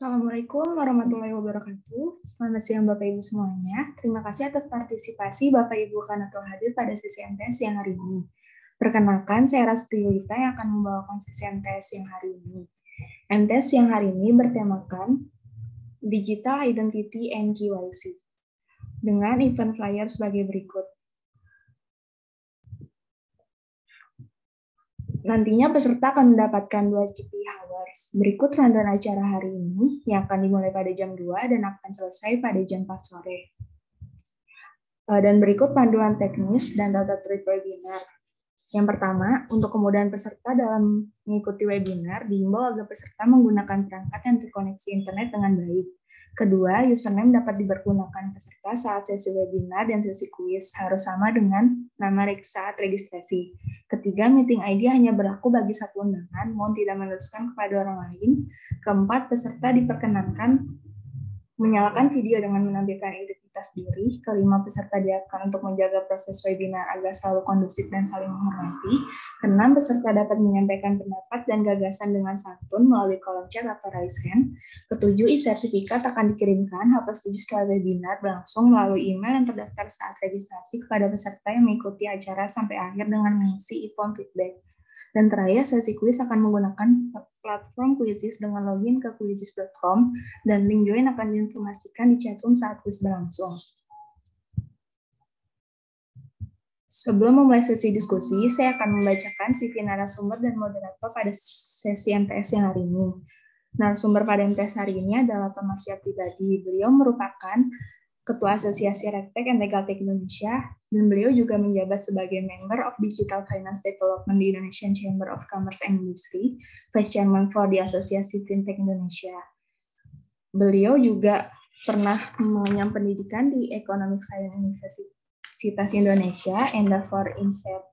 Assalamualaikum warahmatullahi wabarakatuh. Selamat siang Bapak Ibu semuanya. Terima kasih atas partisipasi Bapak Ibu karena telah hadir pada sesi MTS siang hari ini. Perkenalkan, saya Rasti Yulita yang akan membawakan sesi MTS siang hari ini. MTS siang hari ini bertemakan Digital Identity and KYC dengan event flyer sebagai berikut. Nantinya peserta akan mendapatkan 2 GP hours. Berikut rundown acara hari ini yang akan dimulai pada jam 2 dan akan selesai pada jam 4 sore. Dan berikut panduan teknis dan tata tertib webinar. Yang pertama, untuk kemudahan peserta dalam mengikuti webinar, diimbau agar peserta menggunakan perangkat yang terkoneksi internet dengan baik. Kedua, username dapat dipergunakan peserta saat sesi webinar dan sesi kuis harus sama dengan nama saat registrasi. Ketiga, meeting ID hanya berlaku bagi satu undangan, mohon tidak meneruskan kepada orang lain. Keempat, peserta diperkenankan menyalakan video dengan menampilkan identitas diri. Kelima, peserta diarahkan untuk menjaga proses webinar agar selalu kondusif dan saling menghormati. Keenam, peserta dapat menyampaikan pendapat dan gagasan dengan santun melalui kolom chat atau raise hand. Ketujuh, e-sertifikat akan dikirimkan H+7 setelah webinar berlangsung melalui email yang terdaftar saat registrasi kepada peserta yang mengikuti acara sampai akhir dengan mengisi e-form feedback. Dan terakhir, sesi kuis akan menggunakan platform Quizizz dengan login ke quizizz.com dan link join akan diinformasikan di chatroom saat kuis berlangsung. Sebelum memulai sesi diskusi, saya akan membacakan CV narasumber dan moderator pada sesi MTS yang hari ini. Narasumber pada MTS hari ini adalah Pak Marsya Pribadi. Beliau merupakan Ketua Asosiasi Regtech and Legaltech Indonesia, dan beliau juga menjabat sebagai Member of Digital Finance Development di Indonesian Chamber of Commerce and Industry, Vice Chairman for the Asosiasi Fintech Indonesia. Beliau juga pernah mengenyam pendidikan di Economic Science Universitas Indonesia, Endeavor Insight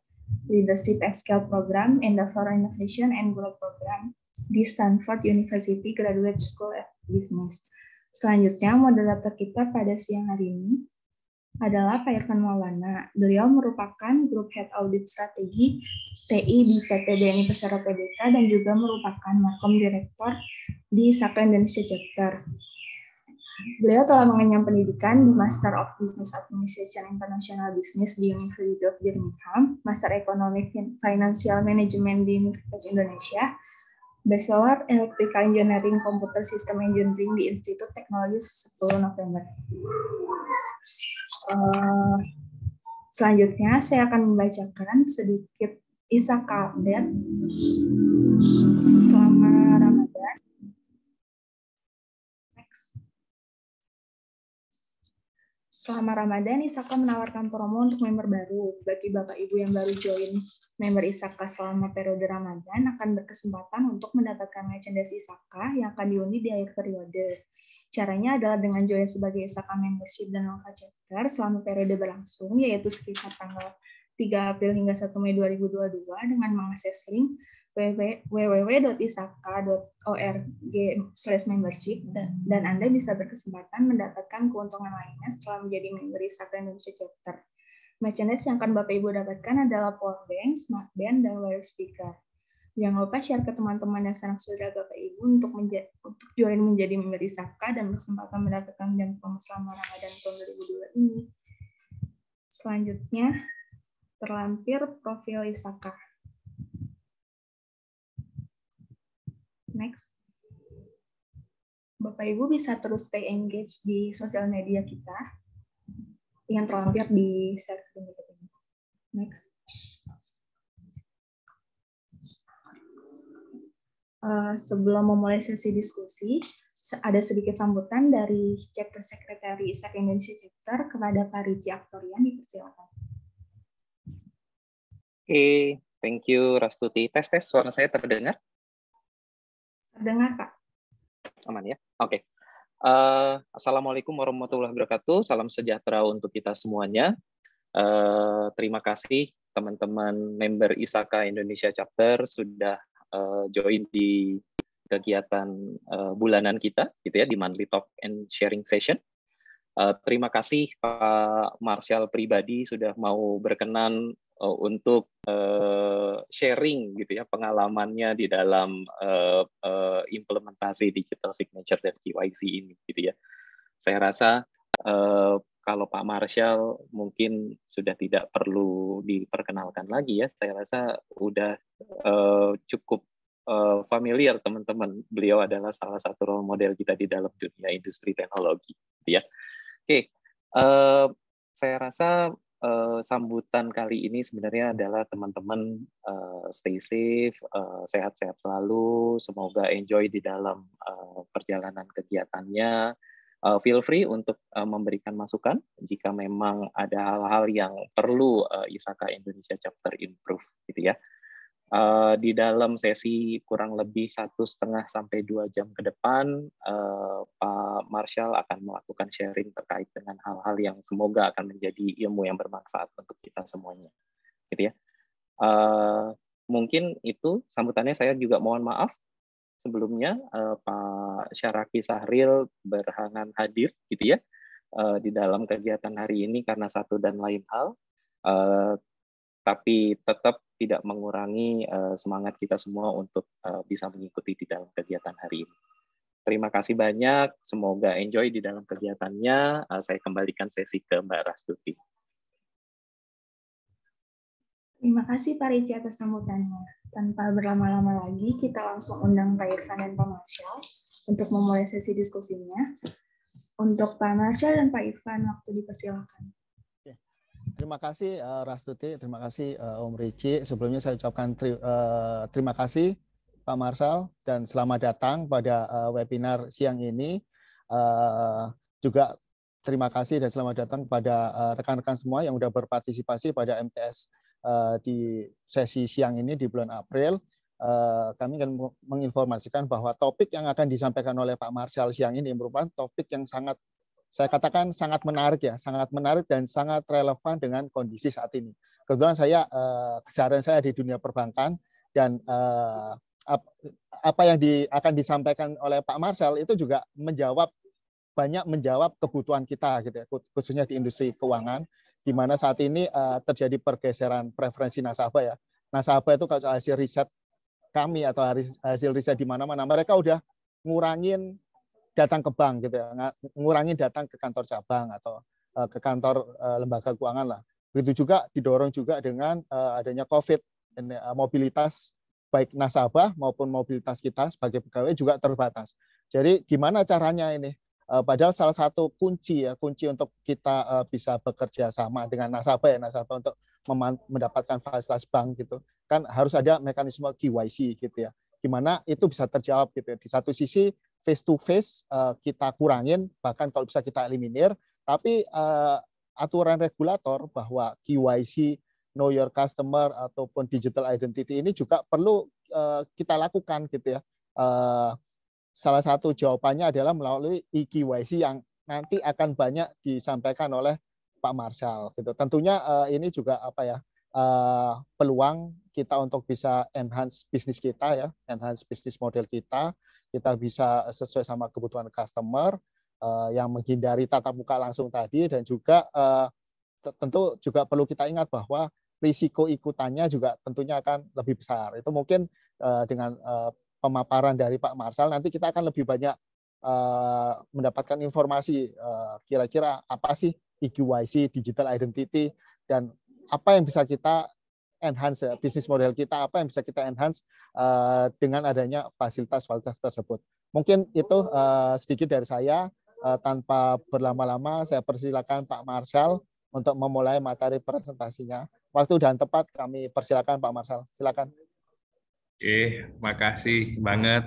Leadership at Scale Program, Endeavor Innovation and Growth Program di Stanford University Graduate School of Business. Selanjutnya, moderator kita pada siang hari ini adalah Pak Irfan Maulana. Beliau merupakan Group Head Audit Strategi TI di PT BNI Persero Tbk dan juga merupakan Markom Director di ISAKA Indonesia Chapter. Beliau telah mengenyam pendidikan di Master of Business Administration International Business di University of Birmingham, Master Economic Financial Management di Universitas Indonesia, Bachelor Electrical Engineering Computer System Engineering di Institut Teknologi 10 November. Selanjutnya, saya akan membacakan sedikit ISAKA update selama Ramadan. Next. Selama Ramadan, ISAKA menawarkan promo untuk member baru. Bagi Bapak Ibu yang baru join member ISAKA selama periode Ramadan akan berkesempatan untuk mendapatkan merchandise ISAKA yang akan diundi di akhir periode. Caranya adalah dengan join sebagai ISAKA membership dan local chapter selama periode berlangsung, yaitu sekitar tanggal 3 April hingga 1 Mei 2022 dengan mengakses link www.isaka.org/membership dan Anda bisa berkesempatan mendapatkan keuntungan lainnya setelah menjadi member ISAKA Indonesia Chapter. Merchandise yang akan Bapak Ibu dapatkan adalah power bank, smart band, dan wireless speaker. Jangan lupa share ke teman-teman dan sanak saudara Bapak Ibu untuk join menjadi member ISAKA dan berkesempatan mendapatkan jam promo selama Ramadan tahun 2022 ini. Selanjutnya, terlampir profil ISAKA. Next. Bapak Ibu bisa terus stay engaged di sosial media kita yang terlampir di share berikut ini. Next. Sebelum memulai sesi diskusi, ada sedikit sambutan dari Chapter Secretary ISAKA Indonesia Chapter kepada Pak Riji Aktorian, dipersilakan. Oke, thank you Rastuti. Tes, suara saya terdengar? Terdengar, Pak. Aman ya? Oke. Assalamualaikum warahmatullahi wabarakatuh. Salam sejahtera untuk kita semuanya. Terima kasih teman-teman member ISAKA Indonesia Chapter sudah join di kegiatan bulanan kita, gitu ya, di Monthly Talk and Sharing Session. Terima kasih Pak Marshall Pribadi sudah mau berkenan untuk sharing gitu ya pengalamannya di dalam implementasi digital signature dan KYC ini gitu ya. Saya rasa kalau Pak Marshall mungkin sudah tidak perlu diperkenalkan lagi ya. Saya rasa udah cukup familiar teman-teman. Beliau adalah salah satu role model kita di dalam dunia industri teknologi, gitu ya. Oke, saya rasa sambutan kali ini sebenarnya adalah teman-teman stay safe, sehat-sehat selalu, semoga enjoy di dalam perjalanan kegiatannya. Feel free untuk memberikan masukan jika memang ada hal-hal yang perlu ISAKA Indonesia Chapter improve, gitu ya. Di dalam sesi kurang lebih 1,5 sampai 2 jam ke depan, Pak Marshall akan melakukan sharing terkait dengan hal-hal yang semoga akan menjadi ilmu yang bermanfaat untuk kita semuanya, gitu ya. Mungkin itu sambutannya. Saya juga mohon maaf sebelumnya Pak Syaraki Sahril berhalangan hadir, gitu ya, di dalam kegiatan hari ini karena satu dan lain hal. Tapi tetap tidak mengurangi semangat kita semua untuk bisa mengikuti di dalam kegiatan hari ini. Terima kasih banyak, semoga enjoy di dalam kegiatannya. Saya kembalikan sesi ke Mbak Rastuti. Terima kasih Pak Ricci atas sambutannya. Tanpa berlama-lama lagi, kita langsung undang Pak Irfan dan Pak Marshall untuk memulai sesi diskusinya. Untuk Pak Marshall dan Pak Irfan, waktu dipersilakan. Terima kasih Rastuti, terima kasih Om Ricci. Sebelumnya saya ucapkan terima kasih Pak Marshall dan selamat datang pada webinar siang ini. Juga terima kasih dan selamat datang kepada rekan-rekan semua yang sudah berpartisipasi pada MTS di sesi siang ini di bulan April. Kami akan menginformasikan bahwa topik yang akan disampaikan oleh Pak Marshall siang ini merupakan topik yang sangat, saya katakan sangat menarik ya, sangat menarik dan sangat relevan dengan kondisi saat ini. Kebetulan saya keseharian saya di dunia perbankan dan apa yang akan disampaikan oleh Pak Marshall itu juga banyak menjawab kebutuhan kita gitu ya, khususnya di industri keuangan, di mana saat ini terjadi pergeseran preferensi nasabah ya. Nasabah itu kalau hasil riset kami atau hasil riset di mana-mana, mereka udah ngurangin datang ke bank gitu ya, ngurangin datang ke kantor cabang atau ke kantor lembaga keuangan lah. Begitu juga didorong juga dengan adanya COVID, dan mobilitas baik nasabah maupun mobilitas kita sebagai pegawai juga terbatas. Jadi gimana caranya ini? Padahal salah satu kunci untuk kita bisa bekerja sama dengan nasabah untuk mendapatkan fasilitas bank gitu kan harus ada mekanisme KYC gitu ya. Gimana itu bisa terjawab gitu ya. Di satu sisi face to face kita kurangin, bahkan kalau bisa kita eliminir, tapi aturan regulator bahwa KYC, know your customer ataupun digital identity ini juga perlu kita lakukan gitu ya. Salah satu jawabannya adalah melalui eKYC yang nanti akan banyak disampaikan oleh Pak Marshall gitu. Tentunya ini juga peluang kita untuk bisa enhance bisnis kita ya, enhance bisnis model kita bisa sesuai sama kebutuhan customer yang menghindari tatap muka langsung tadi, dan juga tentu juga perlu kita ingat bahwa risiko ikutannya juga tentunya akan lebih besar. Itu mungkin dengan pemaparan dari Pak Marshall nanti kita akan lebih banyak mendapatkan informasi kira-kira apa sih eKYC, digital identity, dan apa yang bisa kita enhance bisnis model kita, apa yang bisa kita enhance dengan adanya fasilitas-fasilitas tersebut. Mungkin itu sedikit dari saya. Tanpa berlama-lama saya persilakan Pak Marshall untuk memulai materi presentasinya. Waktu dan tepat kami persilakan Pak Marshall. Silakan. Oke, makasih banget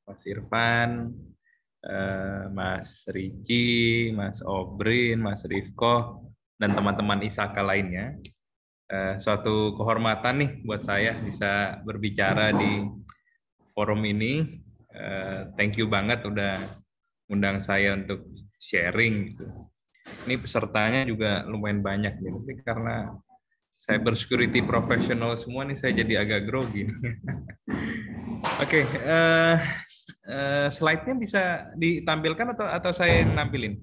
Mas Irfan, Mas Ricci, Mas Obrin, Mas Rifko, dan teman-teman ISAKA lainnya. Suatu kehormatan nih buat saya bisa berbicara di forum ini. Thank you banget udah undang saya untuk sharing gitu. Ini pesertanya juga lumayan banyak nih, tapi karena cyber security professional semua nih saya jadi agak grogi. Oke, slide-nya bisa ditampilkan atau saya nampilin?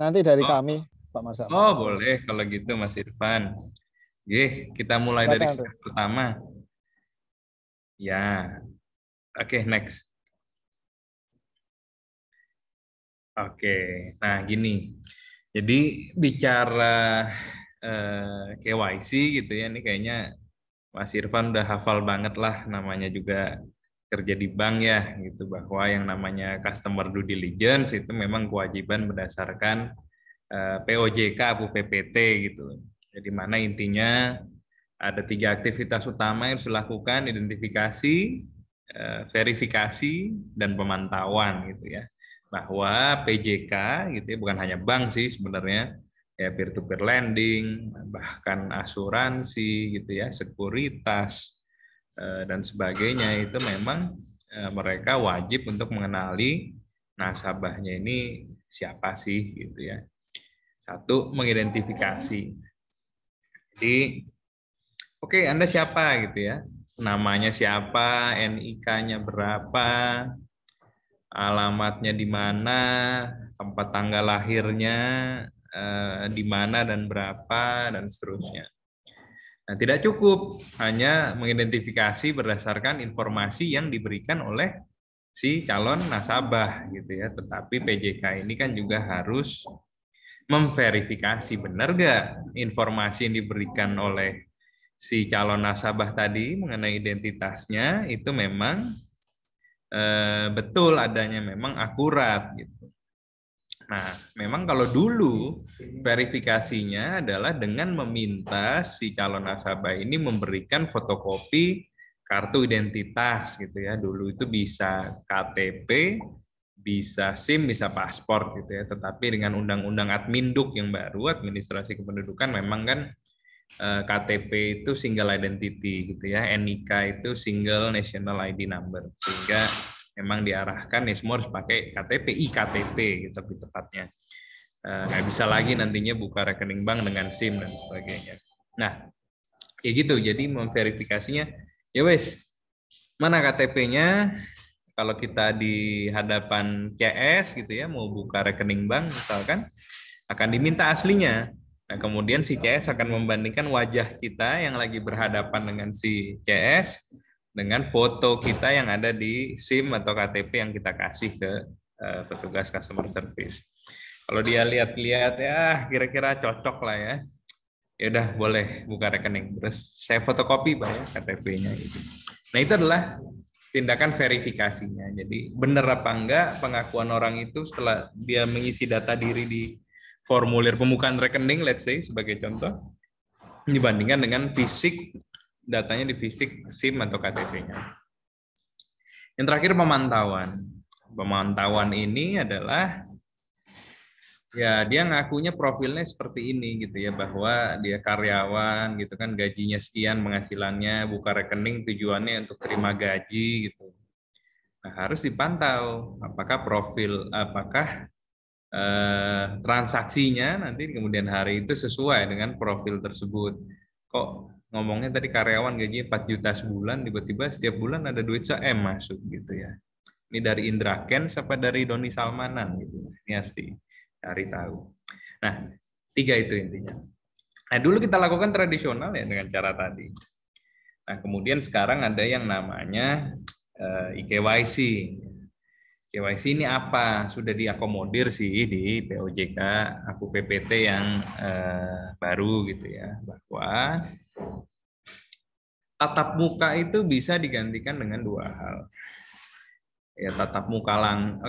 Nanti dari kami. Pak Marsal. Oh, boleh kalau gitu Mas Irfan. Kita mulai dari slide pertama. Ya. Oke, next. Oke, nah gini. Jadi bicara KYC gitu ya, ini kayaknya Mas Irfan udah hafal banget lah, namanya juga kerja di bank ya, gitu, bahwa yang namanya customer due diligence itu memang kewajiban berdasarkan POJK atau PPT gitu. Jadi mana intinya ada 3 aktivitas utama yang harus dilakukan: identifikasi, verifikasi, dan pemantauan gitu ya. Bahwa PJK gitu ya, bukan hanya bank sih sebenarnya, ya peer-to-peer lending, bahkan asuransi gitu ya, sekuritas dan sebagainya, itu memang mereka wajib untuk mengenali nasabahnya ini siapa sih gitu ya. Satu, mengidentifikasi. Jadi, oke, Anda siapa gitu ya? Namanya siapa, NIK-nya berapa, alamatnya di mana, tempat tanggal lahirnya di mana dan berapa, dan seterusnya. Nah, tidak cukup hanya mengidentifikasi berdasarkan informasi yang diberikan oleh si calon nasabah gitu ya, tetapi PJK ini kan juga harus memverifikasi benar nggak informasi yang diberikan oleh si calon nasabah tadi mengenai identitasnya itu memang betul adanya, memang akurat gitu. Nah, memang kalau dulu verifikasinya adalah dengan meminta si calon nasabah ini memberikan fotokopi kartu identitas gitu ya. Dulu itu bisa KTP, bisa SIM, bisa paspor gitu ya. Tetapi dengan Undang-Undang Adminduk yang baru, Administrasi Kependudukan, memang kan KTP itu single identity gitu ya, NIK itu single national ID number, sehingga memang diarahkan ya semua harus pakai KTP, iKTP gitu lebih tepatnya. Nggak bisa lagi nantinya buka rekening bank dengan SIM dan sebagainya. Nah, kayak gitu. Jadi memverifikasinya, ya wes, mana KTP-nya? Kalau kita di hadapan CS gitu ya, mau buka rekening bank misalkan, akan diminta aslinya. Nah, kemudian si CS akan membandingkan wajah kita yang lagi berhadapan dengan si CS dengan foto kita yang ada di SIM atau KTP yang kita kasih ke petugas customer service. Kalau dia lihat-lihat ya kira-kira cocok lah ya. Ya udah boleh buka rekening. Terus saya fotokopi Pak ya KTP-nya gitu. Nah, itu adalah tindakan verifikasinya. Jadi benar apa enggak pengakuan orang itu setelah dia mengisi data diri di formulir pembukaan rekening, let's say sebagai contoh, dibandingkan dengan fisik, datanya di fisik SIM atau KTP-nya. Yang terakhir pemantauan. Pemantauan ini adalah ya dia ngakunya profilnya seperti ini gitu ya, bahwa dia karyawan gitu kan, gajinya sekian penghasilannya, buka rekening tujuannya untuk terima gaji gitu. Nah, harus dipantau apakah transaksinya nanti kemudian hari itu sesuai dengan profil tersebut. Kok ngomongnya tadi karyawan gajinya 4 juta sebulan, tiba-tiba setiap bulan ada duit se-M masuk gitu ya. Ini dari Indra Kents apa dari Doni Salmanan gitu. Ini harus dicari tahu. Nah, 3 itu intinya. Nah, dulu kita lakukan tradisional ya dengan cara tadi. Nah, kemudian sekarang ada yang namanya IKYC. KYC ini apa? Sudah diakomodir sih di POJK, aku PPT yang baru gitu ya, bahwa tatap muka itu bisa digantikan dengan 2 hal. Ya, tatap muka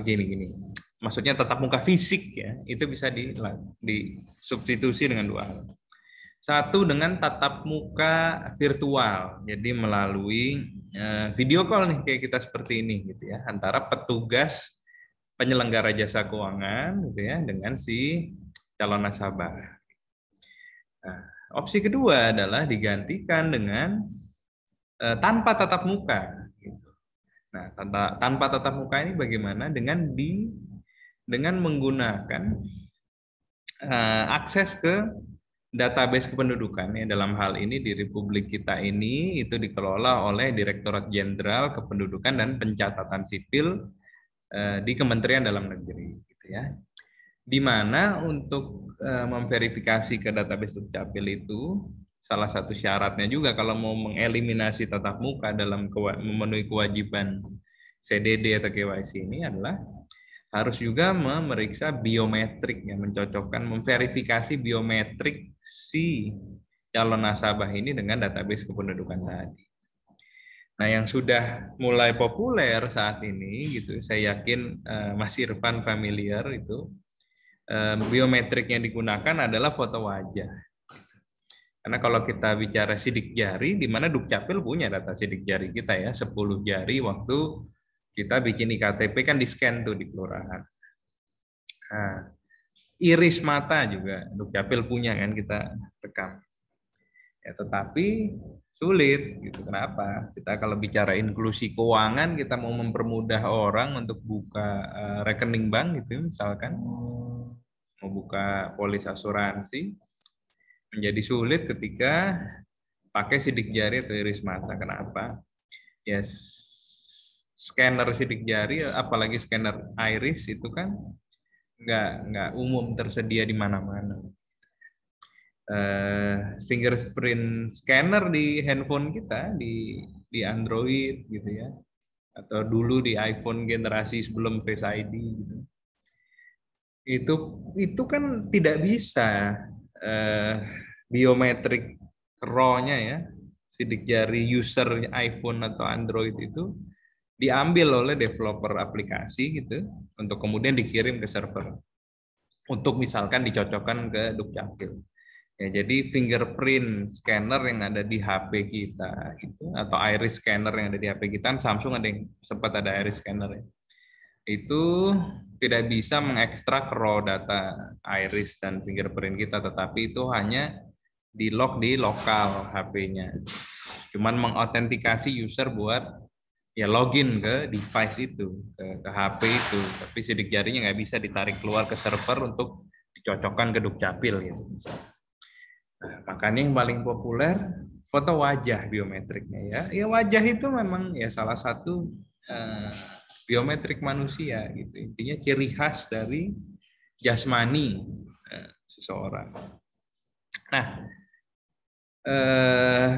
gini. Maksudnya tatap muka fisik ya, itu bisa disubstitusi dengan 2 hal. Satu dengan tatap muka virtual, jadi melalui video call nih kayak kita seperti ini gitu ya, antara petugas penyelenggara jasa keuangan gitu ya dengan si calon nasabah. Nah, opsi kedua adalah digantikan dengan tanpa tatap muka. Gitu. Nah, tanpa tatap muka ini bagaimana? Dengan menggunakan akses ke database kependudukan ya, dalam hal ini di Republik kita ini itu dikelola oleh Direktorat Jenderal Kependudukan dan Pencatatan Sipil di Kementerian Dalam Negeri gitu ya. Di mana untuk memverifikasi ke database Dukcapil itu, salah satu syaratnya juga kalau mau mengeliminasi tatap muka dalam memenuhi kewajiban CDD atau KYC ini adalah harus juga memeriksa biometrik, ya, mencocokkan, memverifikasi biometrik si calon nasabah ini dengan database kependudukan tadi. Nah, yang sudah mulai populer saat ini, gitu, saya yakin Mas Irfan familiar itu, biometrik yang digunakan adalah foto wajah. Karena kalau kita bicara sidik jari, di mana Dukcapil punya data sidik jari kita ya, 10 jari waktu kita bikin IKTP kan di-scan tuh di kelurahan. Nah, iris mata juga Dukcapil punya kan, kita rekam. Ya, tetapi sulit gitu. Kenapa? Kita kalau bicara inklusi keuangan, kita mau mempermudah orang untuk buka rekening bank gitu misalkan, mau buka polis asuransi, menjadi sulit ketika pakai sidik jari atau iris mata. Kenapa? Ya, scanner sidik jari, apalagi scanner iris itu kan nggak umum tersedia di mana-mana. Fingerprint scanner di handphone kita, di Android gitu ya, atau dulu di iPhone generasi sebelum Face ID gitu, itu kan tidak bisa biometrik raw-nya ya, sidik jari user iPhone atau Android itu diambil oleh developer aplikasi gitu untuk kemudian dikirim ke server untuk misalkan dicocokkan ke Dukcapil. Ya, jadi fingerprint scanner yang ada di HP kita itu, atau iris scanner yang ada di HP kita, Samsung ada yang sempat ada iris scanner ya, itu tidak bisa mengekstrak raw data iris dan fingerprint kita, tetapi itu hanya di lock di lokal HP-nya. Cuman mengautentikasi user buat ya login ke device itu, ke HP itu, tapi sidik jarinya nggak bisa ditarik keluar ke server untuk dicocokkan ke Dukcapil gitu. Nah, makanya yang paling populer foto wajah biometriknya ya. Ya wajah itu memang ya salah satu biometrik manusia gitu. Intinya ciri khas dari jasmani seseorang. Nah,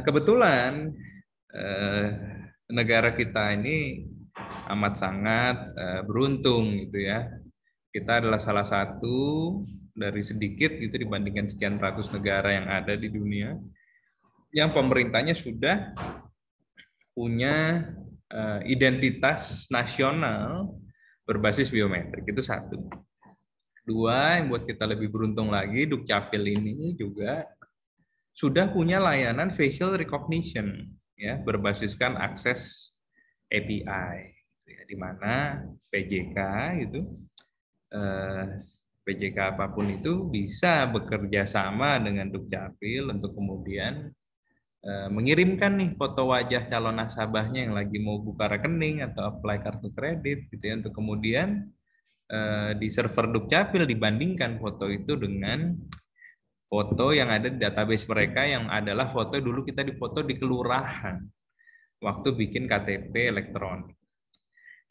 kebetulan negara kita ini amat sangat beruntung gitu ya. Kita adalah salah satu dari sedikit gitu dibandingkan sekian ratus negara yang ada di dunia yang pemerintahnya sudah punya identitas nasional berbasis biometrik. Itu satu. Dua, yang buat kita lebih beruntung lagi, Dukcapil ini juga sudah punya layanan facial recognition ya, berbasiskan akses API ya, di mana PJK itu PJK apapun itu bisa bekerja sama dengan Dukcapil untuk kemudian mengirimkan nih foto wajah calon nasabahnya yang lagi mau buka rekening atau apply kartu kredit gitu ya, untuk kemudian di server Dukcapil dibandingkan foto itu dengan foto yang ada di database mereka yang adalah foto dulu kita difoto di kelurahan waktu bikin KTP elektronik.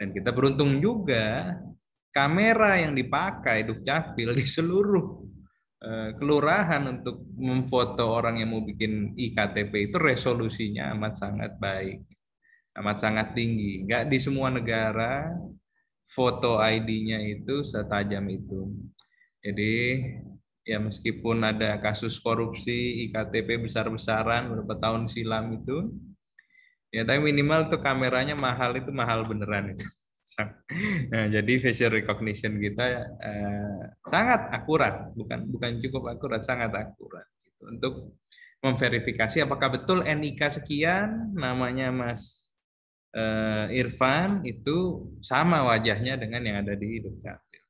Dan kita beruntung juga kamera yang dipakai Dukcapil di seluruh kelurahan untuk memfoto orang yang mau bikin iktp itu resolusinya amat sangat baik, amat sangat tinggi. Nggak di semua negara foto ID-nya itu setajam itu. Jadi ya meskipun ada kasus korupsi iktp besar-besaran beberapa tahun silam itu, ya tapi minimal tuh kameranya mahal, itu mahal beneran itu. Nah, jadi facial recognition kita sangat akurat, bukan cukup akurat, sangat akurat gitu, untuk memverifikasi apakah betul NIK sekian namanya Mas Irfan itu sama wajahnya dengan yang ada di Dukcapil.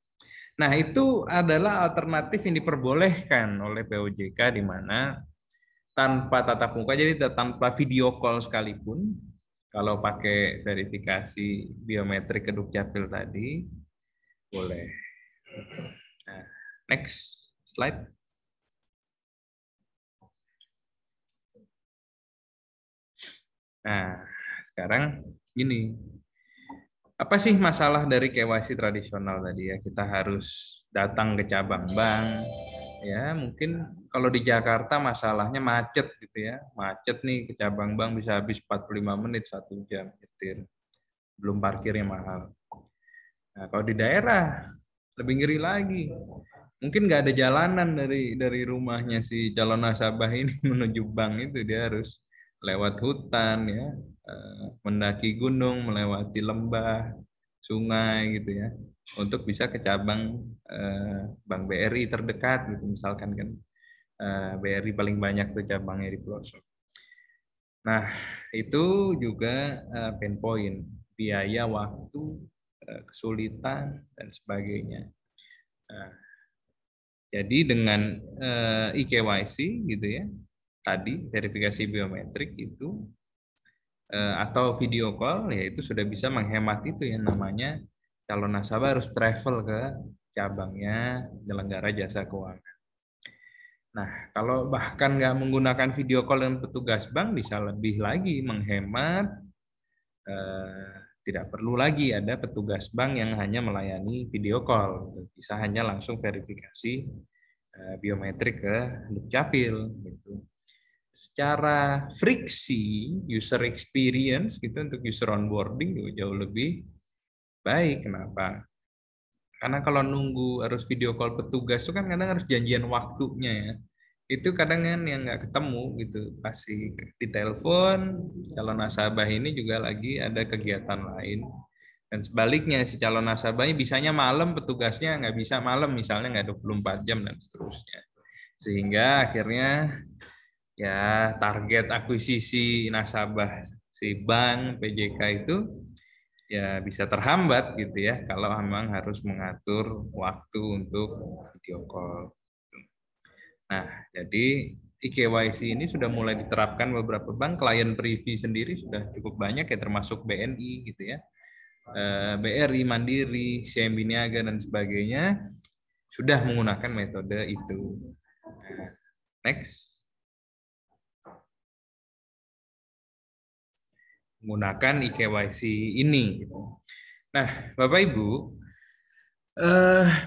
Nah, itu adalah alternatif yang diperbolehkan oleh POJK di mana tanpa tatap muka, jadi tanpa video call sekalipun, kalau pakai verifikasi biometrik ke Dukcapil tadi, boleh. Nah, next slide. Nah, sekarang gini. Apa sih masalah dari KYC tradisional tadi ya? Kita harus datang ke cabang bank, ya mungkin kalau di Jakarta masalahnya macet gitu ya. Macet nih ke cabang bank bisa habis 45 menit 1 jam nyetir. Belum parkirnya mahal. Nah, kalau di daerah lebih ngeri lagi. Mungkin nggak ada jalanan dari rumahnya si calon nasabah ini menuju bank itu, dia harus lewat hutan ya, mendaki gunung, melewati lembah, sungai gitu ya, untuk bisa ke cabang Bank BRI terdekat gitu misalkan kan. BRI paling banyak tuh cabangnya di pelosok. Nah, itu juga pain point, biaya, waktu, kesulitan dan sebagainya. Nah, jadi dengan eKYC gitu ya, tadi verifikasi biometrik itu atau video call ya itu sudah bisa menghemat itu yang namanya calon nasabah harus travel ke cabangnya penyelenggara jasa keuangan. Nah, kalau bahkan nggak menggunakan video call dengan petugas bank bisa lebih lagi menghemat. Tidak perlu lagi ada petugas bank yang hanya melayani video call, bisa hanya langsung verifikasi biometrik ke Dukcapil gitu. Secara friksi user experience gitu untuk user onboarding jauh lebih baik. Kenapa? Karena kalau nunggu harus video call petugas itu kan kadang harus janjian waktunya ya. Itu kadang kan yang nggak ketemu gitu. Pasti ditelepon, calon nasabah ini juga lagi ada kegiatan lain. Dan sebaliknya si calon nasabahnya bisanya malam, petugasnya nggak bisa malam, misalnya nggak 24 jam dan seterusnya. Sehingga akhirnya ya target akuisisi nasabah si bank PJK itu ya bisa terhambat gitu ya kalau memang harus mengatur waktu untuk video call. Nah, jadi eKYC ini sudah mulai diterapkan beberapa bank, klien privy sendiri sudah cukup banyak ya termasuk BNI gitu ya. BRI, Mandiri, CIMB Niaga dan sebagainya sudah menggunakan metode itu. Nah, next. Menggunakan eKYC ini. Nah, Bapak Ibu,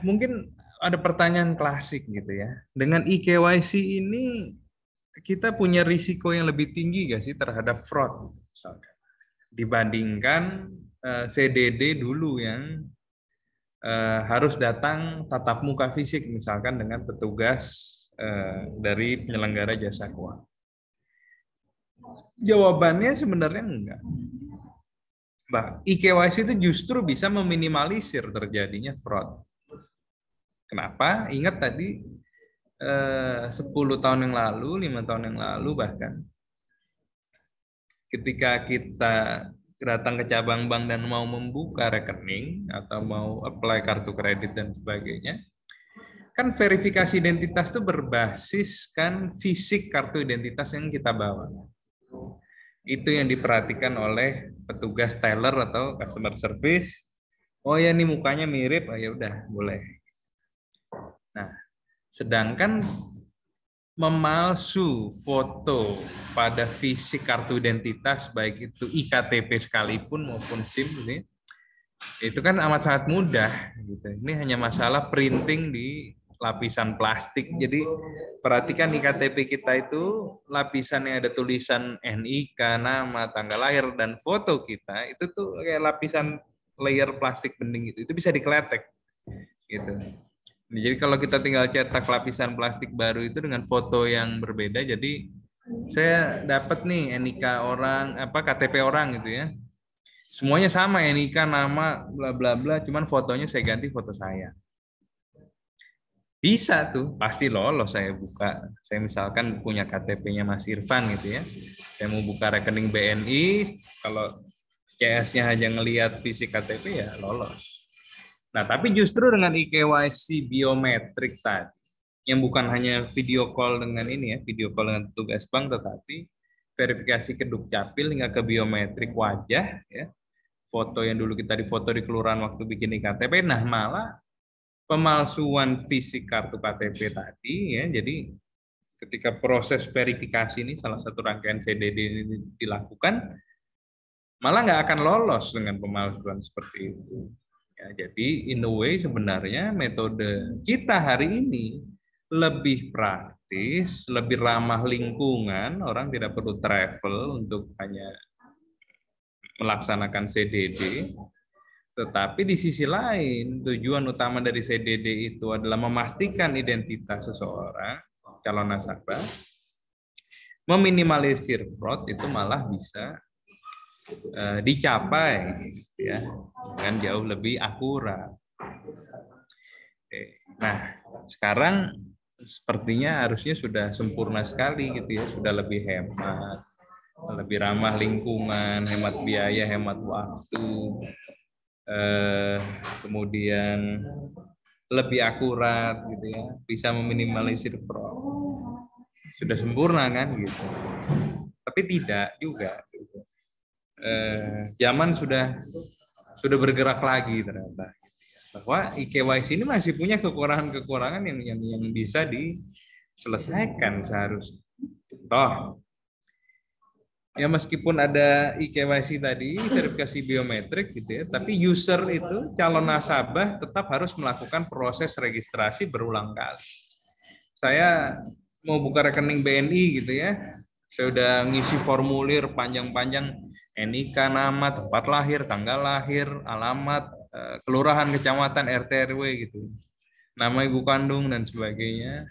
mungkin ada pertanyaan klasik gitu ya. Dengan eKYC ini kita punya risiko yang lebih tinggi nggak sih terhadap fraud, misalkan, dibandingkan CDD dulu yang harus datang tatap muka fisik, misalkan dengan petugas dari penyelenggara jasa keuangan. Jawabannya sebenarnya enggak. eKYC itu justru bisa meminimalisir terjadinya fraud. Kenapa? Ingat tadi 10 tahun yang lalu, 5 tahun yang lalu bahkan, ketika kita datang ke cabang bank dan mau membuka rekening atau mau apply kartu kredit dan sebagainya, kan verifikasi identitas itu berbasiskan fisik kartu identitas yang kita bawa. Itu yang diperhatikan oleh petugas teller atau customer service. Oh ya, ini mukanya mirip, oh ya udah boleh. Nah, sedangkan memalsu foto pada fisik kartu identitas, baik itu iktp sekalipun maupun SIM, itu kan amat sangat mudah. Gitu. Ini hanya masalah printing di lapisan plastik. Jadi perhatikan iktp kita itu lapisan yang ada tulisan NIK, nama, tanggal lahir, dan foto kita itu tuh kayak lapisan layer plastik bening gitu. Itu bisa dikeletek. Gitu. Jadi kalau kita tinggal cetak lapisan plastik baru itu dengan foto yang berbeda, jadi saya dapat nih NIK orang, KTP orang gitu ya. Semuanya sama, NIK, nama, bla bla bla, cuman fotonya saya ganti foto saya. Bisa tuh, pasti lolos saya buka. Saya misalkan punya KTP-nya Mas Irfan gitu ya. Saya mau buka rekening BNI, kalau CS-nya hanya ngelihat fisik KTP ya lolos. Nah, tapi justru dengan eKYC biometrik tadi, yang bukan hanya video call dengan ini ya, video call dengan petugas bank, tetapi verifikasi ke Dukcapil hingga ke biometrik wajah, ya, foto yang dulu kita difoto di kelurahan waktu bikin iktp, nah malah pemalsuan fisik kartu KTP tadi, ya, jadi ketika proses verifikasi ini salah satu rangkaian CDD ini dilakukan, malah nggak akan lolos dengan pemalsuan seperti itu. Ya, jadi in a way sebenarnya metode kita hari ini lebih praktis, lebih ramah lingkungan, orang tidak perlu travel untuk hanya melaksanakan CDD. Tetapi di sisi lain, tujuan utama dari CDD itu adalah memastikan identitas seseorang, calon nasabah, meminimalisir fraud itu malah bisa dicapai ya dengan jauh lebih akurat. Nah, sekarang sepertinya harusnya sudah sempurna sekali gitu ya, sudah lebih hemat, lebih ramah lingkungan, hemat biaya, hemat waktu, kemudian lebih akurat gitu ya, bisa meminimalisir fraud. Sudah sempurna kan gitu. Tapi tidak juga gitu. Zaman sudah bergerak lagi ternyata. Bahwa eKYC ini masih punya kekurangan-kekurangan yang bisa diselesaikan seharusnya. Toh ya meskipun ada eKYC tadi, verifikasi biometrik gitu ya, tapi user itu, calon nasabah tetap harus melakukan proses registrasi berulang kali. Saya mau buka rekening BNI gitu ya, saya udah ngisi formulir panjang-panjang, NIK, nama, tempat lahir, tanggal lahir, alamat, kelurahan, kecamatan, RT, RW gitu, nama ibu kandung dan sebagainya.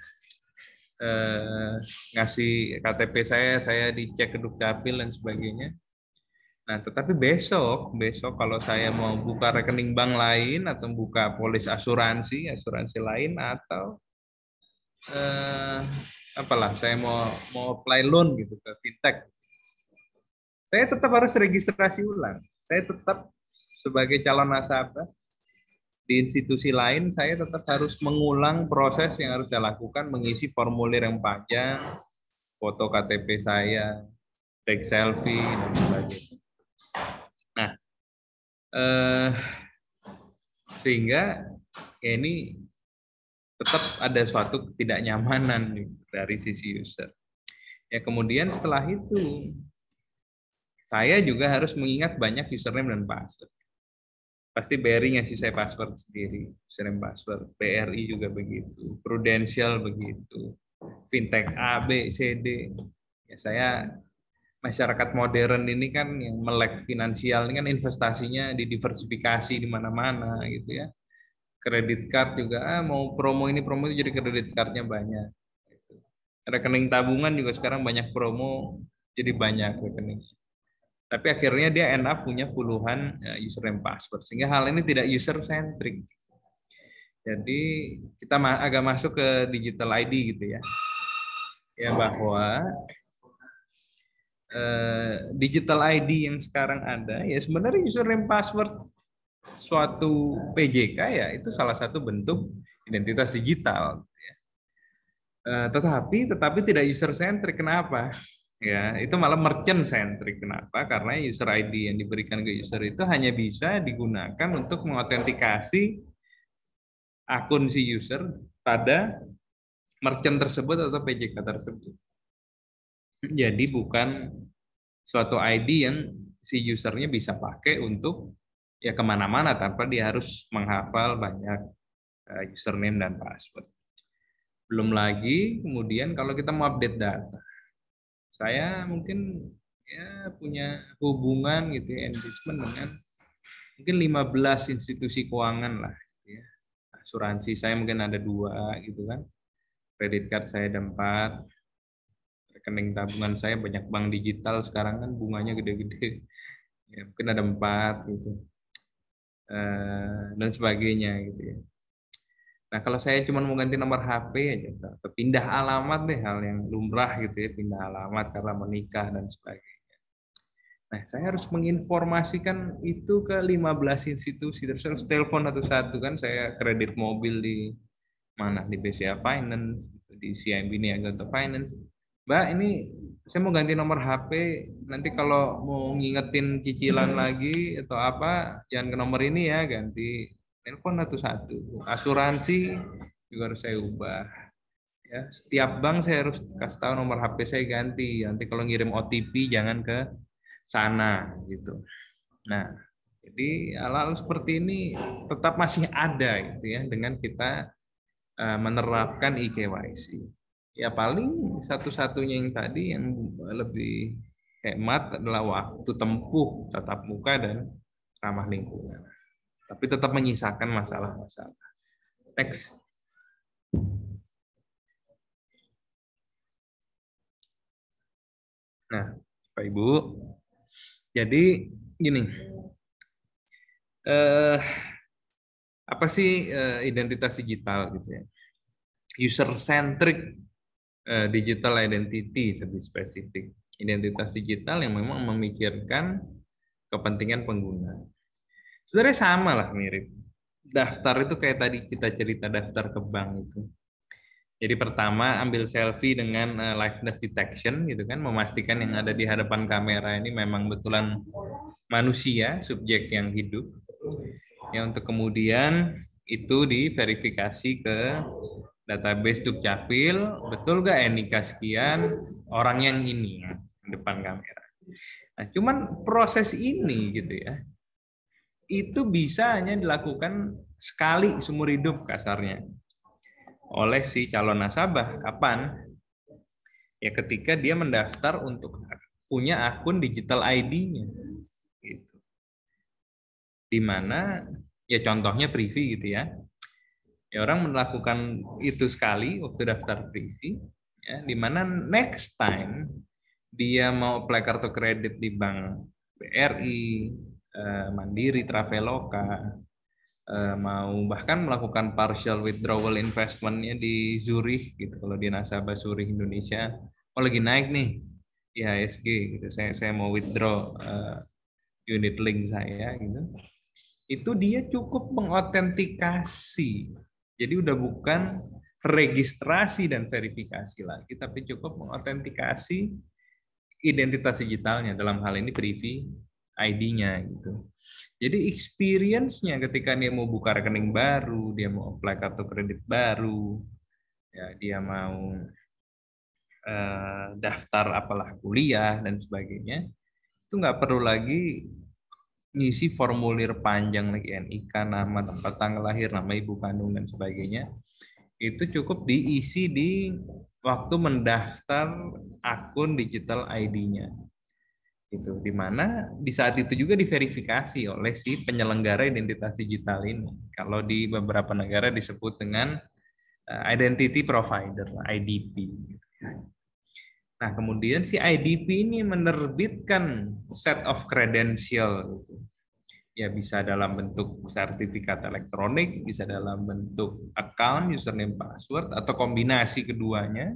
Ngasih KTP saya dicek ke Dukcapil dan sebagainya. Nah, tetapi besok kalau saya mau buka rekening bank lain atau buka polis asuransi lain atau apalah saya mau apply loan gitu ke fintech, saya tetap harus registrasi ulang. Saya tetap sebagai calon nasabah di institusi lain, saya tetap harus mengulang proses yang harus saya lakukan, mengisi formulir yang panjang, foto KTP saya, take selfie, dan sebagainya. Nah, sehingga ya ini tetap ada suatu ketidaknyamanan dari sisi user. Ya kemudian setelah itu, saya juga harus mengingat banyak username dan password. Pasti BRI ngasih saya password sendiri, username password. BRI juga begitu, Prudential begitu, fintech A, B, C, D. Ya saya masyarakat modern ini kan yang melek finansial ini kan investasinya didiversifikasi di mana-mana gitu ya. Kredit card juga mau promo ini promo itu jadi kredit cardnya banyak. Rekening tabungan juga sekarang banyak promo jadi banyak rekening. Tapi akhirnya dia end up punya puluhan username password sehingga hal ini tidak user centric. Jadi kita agak masuk ke digital ID gitu ya. Ya bahwa digital ID yang sekarang ada ya sebenarnya username password suatu PJK ya itu salah satu bentuk identitas digital. Tetapi tidak user centric. Kenapa? Ya, itu malah merchant centric. Kenapa? Karena user ID yang diberikan ke user itu hanya bisa digunakan untuk mengotentikasi akun si user pada merchant tersebut atau PJK tersebut. Jadi bukan suatu ID yang si usernya bisa pakai untuk ya kemana-mana tanpa dia harus menghafal banyak username dan password. Belum lagi kemudian kalau kita mau update data. Saya mungkin ya punya hubungan gitu ya, engagement dengan mungkin 15 institusi keuangan lah gitu ya. Asuransi saya mungkin ada 2 gitu kan. Kredit card saya ada 4. Rekening tabungan saya banyak bank digital sekarang kan bunganya gede-gede. Ya, mungkin ada 4 gitu. Dan sebagainya gitu ya. Nah, kalau saya cuma mau ganti nomor HP aja, atau pindah alamat deh, hal yang lumrah gitu ya, pindah alamat karena menikah dan sebagainya. Nah, saya harus menginformasikan itu ke 15 institusi, terus harus telepon satu-satu kan, saya kredit mobil di mana, di BCA Finance, di CIMB Niaga atau Finance. Mbak, ini saya mau ganti nomor HP, nanti kalau mau ngingetin cicilan lagi atau apa, jangan ke nomor ini ya, ganti telepon satu-satu. Asuransi juga harus saya ubah. Ya, setiap bank saya harus kasih tahu nomor HP saya ganti. Nanti kalau ngirim OTP jangan ke sana gitu. Nah, jadi hal-hal seperti ini tetap masih ada gitu ya dengan kita menerapkan eKYC. Ya paling satu-satunya yang tadi yang lebih hemat adalah waktu tempuh tatap muka dan ramah lingkungan. Tapi tetap menyisakan masalah-masalah. Next. Nah, Pak Ibu, jadi gini, apa sih identitas digital gitu ya? User-centric digital identity lebih spesifik. Identitas digital yang memang memikirkan kepentingan pengguna. Sebenarnya sama lah, mirip. Daftar itu kayak tadi kita cerita daftar ke bank itu. Jadi pertama ambil selfie dengan liveness detection gitu kan, memastikan yang ada di hadapan kamera ini memang betulan manusia, subjek yang hidup. Ya, untuk kemudian itu diverifikasi ke database Dukcapil, betul nggak NIK sekian orang yang ini depan kamera. Nah, cuman proses ini gitu ya, itu bisa hanya dilakukan sekali seumur hidup kasarnya oleh si calon nasabah. Kapan? Ya ketika dia mendaftar untuk punya akun digital ID-nya. Gitu. Di mana ya contohnya Privy gitu ya. Ya orang melakukan itu sekali waktu daftar Privy, ya, di mana next time dia mau apply kartu kredit di bank BRI, Mandiri, Traveloka, mau bahkan melakukan partial withdrawal investment-nya di Zurich gitu, kalau di nasabah Zurich Indonesia, oh lagi naik nih IHSG gitu, saya mau withdraw unit link saya gitu, itu dia cukup mengautentikasi. Jadi udah bukan registrasi dan verifikasi lagi, tapi cukup mengautentikasi identitas digitalnya, dalam hal ini Privy ID-nya gitu. Jadi experience-nya ketika dia mau buka rekening baru, dia mau apply kartu kredit baru, ya dia mau daftar apalah kuliah dan sebagainya, itu nggak perlu lagi ngisi formulir panjang lagi, NIK, nama, tempat tanggal lahir, nama ibu kandung dan sebagainya. Itu cukup diisi di waktu mendaftar akun digital ID-nya. Gitu, di mana di saat itu juga diverifikasi oleh si penyelenggara identitas digital ini. Kalau di beberapa negara disebut dengan identity provider, IDP. Nah, kemudian si IDP ini menerbitkan set of credential. Ya, bisa dalam bentuk sertifikat elektronik, bisa dalam bentuk account, username, password, atau kombinasi keduanya.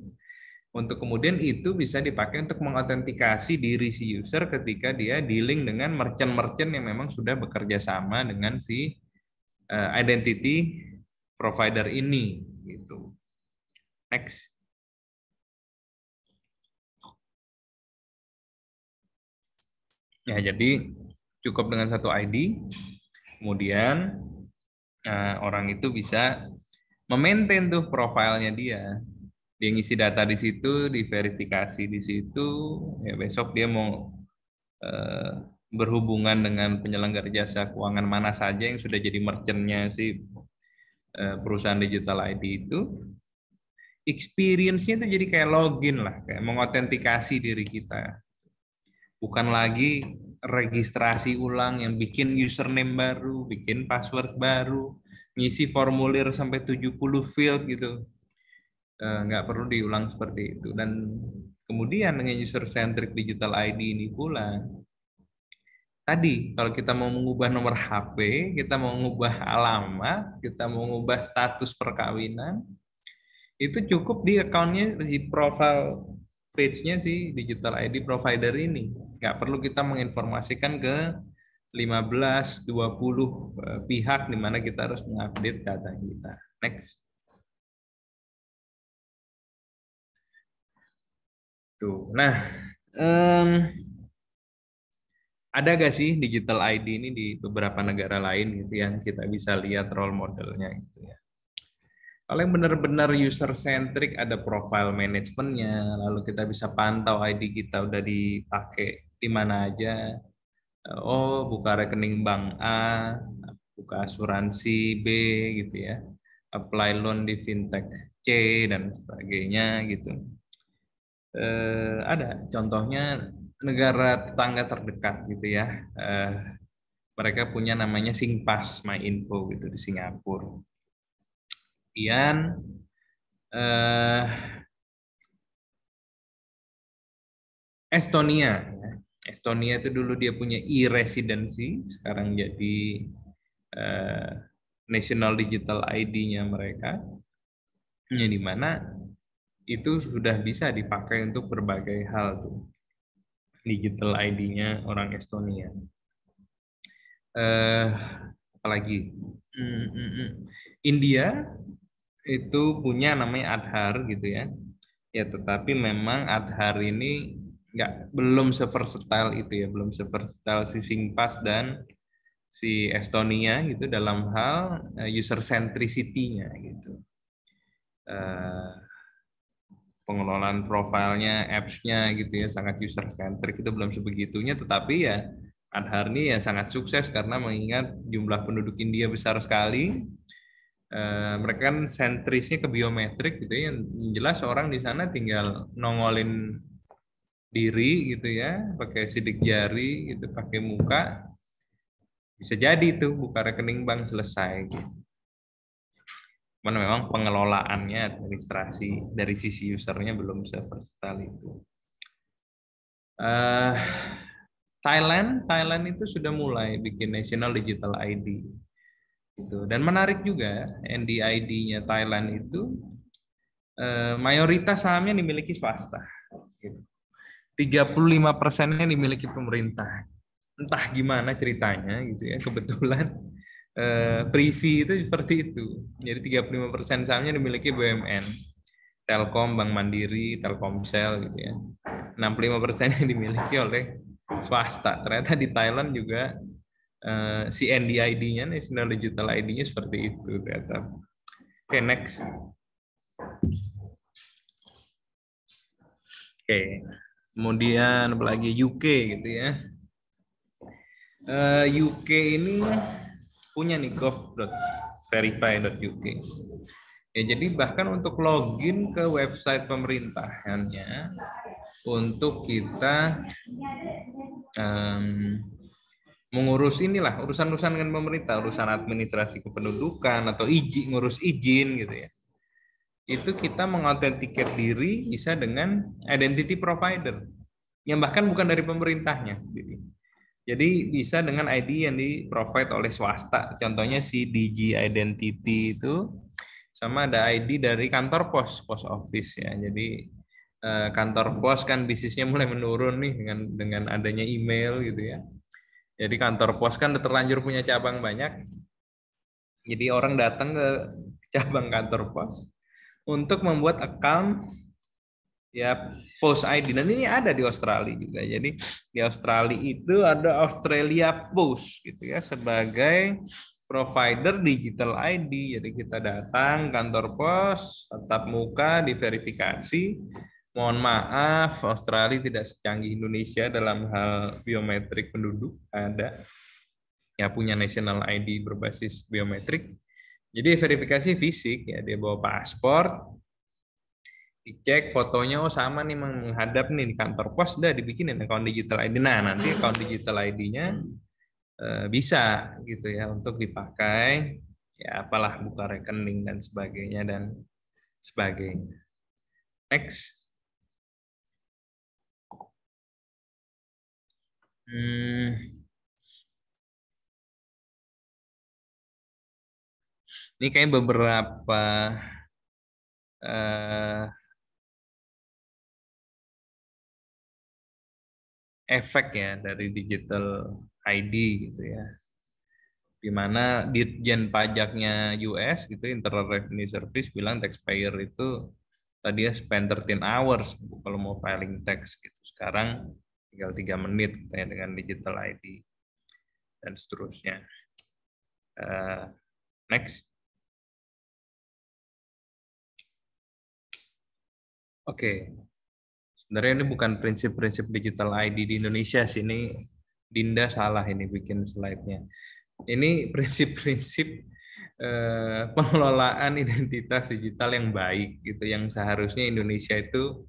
Untuk kemudian itu bisa dipakai untuk mengautentikasi diri si user ketika dia dealing dengan merchant-merchant yang memang sudah bekerja sama dengan si identity provider ini. Gitu. Next. Ya, jadi cukup dengan satu ID, kemudian orang itu bisa memaintain tuh profilnya dia. Dia ngisi data di situ, diverifikasi di situ, ya besok dia mau berhubungan dengan penyelenggara jasa keuangan mana saja yang sudah jadi merchant-nya si perusahaan digital ID itu, experience-nya itu jadi kayak login lah, kayak mengautentikasi diri kita. Bukan lagi registrasi ulang yang bikin username baru, bikin password baru, ngisi formulir sampai 70 field gitu. Nggak perlu diulang seperti itu. Dan kemudian dengan user-centric digital ID ini pula, tadi kalau kita mau mengubah nomor HP, kita mau mengubah alamat, kita mau mengubah status perkawinan, itu cukup di account-nya, di profile page-nya si digital ID provider ini. Nggak perlu kita menginformasikan ke 15, 20 pihak di mana kita harus mengupdate data kita. Next. Tuh. Nah, ada gak sih digital ID ini di beberapa negara lain gitu yang kita bisa lihat role modelnya gitu ya. Kalau yang benar-benar user centric ada profile manajemennya, lalu kita bisa pantau ID kita udah dipakai di mana aja. Oh, buka rekening bank A, buka asuransi B gitu ya. apply loan di fintech C dan sebagainya gitu. Ada contohnya negara tetangga terdekat gitu ya. Mereka punya namanya Singpass MyInfo gitu di Singapura. Kemudian Estonia. Estonia itu dulu dia punya e-residency, sekarang jadi National Digital ID-nya mereka, yang dimana itu sudah bisa dipakai untuk berbagai hal tuh. Digital ID-nya orang Estonia. Apalagi India itu punya namanya Aadhaar gitu ya. Ya, tetapi memang Aadhaar ini belum seversatile itu ya, belum seversatile si Singpass dan si Estonia gitu dalam hal user centricity-nya gitu. Pengelolaan profilnya, apps-nya gitu ya, sangat user centric, itu belum sebegitunya, tetapi ya Aadhaar ini ya sangat sukses karena mengingat jumlah penduduk India besar sekali. Mereka kan sentrisnya ke biometrik gitu ya, yang jelas orang di sana tinggal nongolin diri gitu ya, pakai sidik jari gitu, pakai muka, bisa jadi tuh buka rekening bank selesai gitu. Cuman memang pengelolaannya, administrasi dari sisi usernya belum seversatile itu. Thailand itu sudah mulai bikin National Digital ID. Gitu. Dan menarik juga, NDID-nya Thailand itu mayoritas sahamnya dimiliki swasta. Gitu. 35%-nya dimiliki pemerintah. Entah gimana ceritanya gitu ya, kebetulan Privy itu seperti itu. Jadi 35% sahamnya dimiliki BUMN. Telkom, Bank Mandiri, Telkomsel gitu ya. 65%-nya dimiliki oleh swasta. Ternyata di Thailand juga si NDID-nya, National Digital ID-nya seperti itu ternyata. Oke, next. Oke. Kemudian apalagi UK gitu ya. UK ini punya nih gov.verify.uk. Ya, jadi bahkan untuk login ke website pemerintahannya untuk kita mengurus inilah urusan-urusan dengan pemerintah, urusan administrasi kependudukan atau ngurus izin gitu ya. Itu kita mengautentikasi diri bisa dengan identity provider yang bahkan bukan dari pemerintahnya. Jadi bisa dengan ID yang di-provide oleh swasta. Contohnya si DG Identity itu, sama ada ID dari kantor post office ya. Jadi kantor pos kan bisnisnya mulai menurun nih dengan adanya email gitu ya. Jadi kantor pos kan udah terlanjur punya cabang banyak. Jadi orang datang ke cabang kantor pos untuk membuat account ya Post ID, dan ini ada di Australia juga. Jadi di Australia itu ada Australia Post gitu ya sebagai provider digital ID. Jadi kita datang kantor pos, tatap muka, diverifikasi. Mohon maaf, Australia tidak secanggih Indonesia dalam hal biometrik penduduk. Ada ya punya national ID berbasis biometrik. Jadi verifikasi fisik ya, dia bawa paspor, dicek fotonya, oh sama nih menghadap nih di kantor pos, udah dibikinin account digital ID. Nah, nanti account digital ID-nya bisa gitu ya untuk dipakai ya apalah buka rekening dan sebagainya dan sebagainya. Next. Ini kayak beberapa efek ya dari digital ID gitu ya. Di mana Ditjen Pajaknya US gitu, Internal Revenue Service bilang taxpayer itu tadi ya spend 13 hours kalau mau filing tax gitu. Sekarang tinggal 3 menit katanya dengan digital ID dan seterusnya. Next. Oke. Sebenarnya ini bukan prinsip-prinsip digital ID di Indonesia sih, ini Dinda salah ini bikin slide-nya. Ini prinsip-prinsip pengelolaan identitas digital yang baik gitu, yang seharusnya Indonesia itu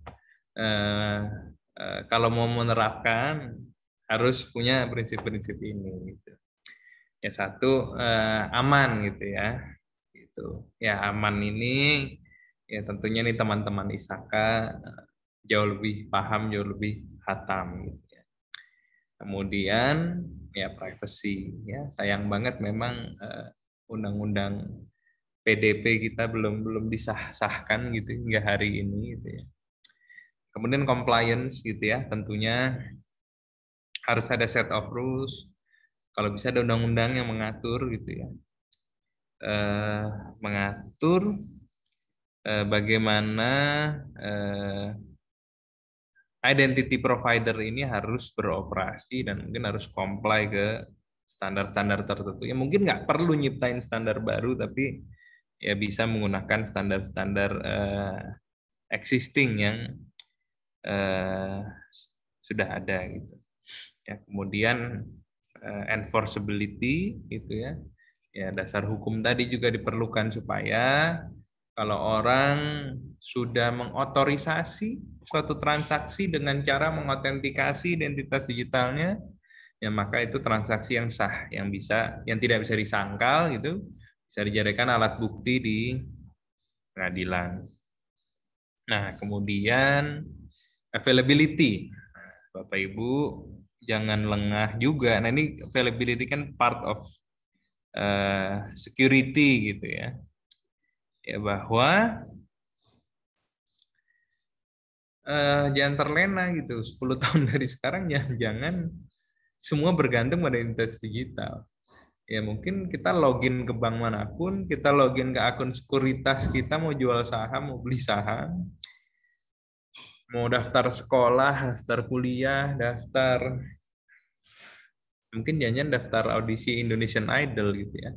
kalau mau menerapkan harus punya prinsip-prinsip ini gitu. Ya satu, aman gitu ya. Gitu. Ya aman ini ya tentunya nih teman-teman ISAKA jauh lebih paham, jauh lebih hatam gitu ya. Kemudian ya privacy ya, sayang banget memang undang-undang PDP kita belum disahkan gitu hingga hari ini gitu ya. Kemudian compliance gitu ya, tentunya harus ada set of rules. Kalau bisa ada undang-undang yang mengatur gitu ya, mengatur bagaimana identity provider ini harus beroperasi dan mungkin harus comply ke standar-standar tertentu. Ya mungkin nggak perlu nyiptain standar baru, tapi ya bisa menggunakan standar-standar existing yang sudah ada gitu. Ya, kemudian enforceability gitu ya. Ya dasar hukum tadi juga diperlukan supaya kalau orang sudah mengotorisasi suatu transaksi dengan cara mengautentikasi identitas digitalnya, ya maka itu transaksi yang sah, yang tidak bisa disangkal gitu, bisa dijadikan alat bukti di pengadilan. Nah, kemudian availability. Bapak Ibu jangan lengah juga. Nah, ini availability kan part of security gitu ya. Ya bahwa jangan terlena gitu. 10 tahun dari sekarang jangan semua bergantung pada identitas digital. Ya mungkin kita login ke bank manapun, kita login ke akun sekuritas kita, mau jual saham, mau beli saham, mau daftar sekolah, daftar kuliah, mungkin jangan daftar audisi Indonesian Idol gitu ya.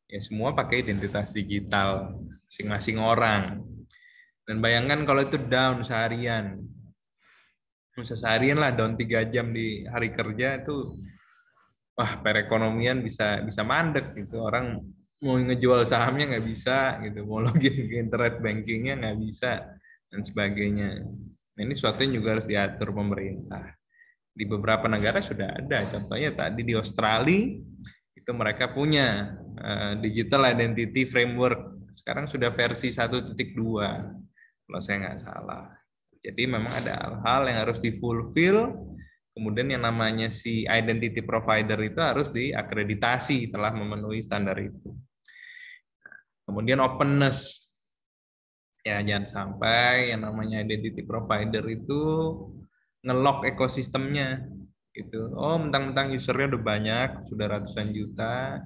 Ya semua pakai identitas digital masing-masing orang. Dan bayangkan kalau itu down seharian. Seharian lah down 3 jam di hari kerja itu, wah perekonomian bisa mandek gitu. Orang mau ngejual sahamnya nggak bisa gitu, mau login ke internet bankingnya nggak bisa dan sebagainya. Nah, ini sesuatu yang juga harus diatur pemerintah. Di beberapa negara sudah ada, contohnya tadi di Australia itu mereka punya digital identity framework. Sekarang sudah versi 1.2 kalau saya nggak salah. Jadi memang ada hal-hal yang harus difulfill. Kemudian yang namanya si identity provider itu harus diakreditasi telah memenuhi standar itu. Kemudian openness. Ya jangan sampai yang namanya identity provider itu nge-lock ekosistemnya gitu. Oh, mentang-mentang usernya udah banyak, sudah ratusan juta.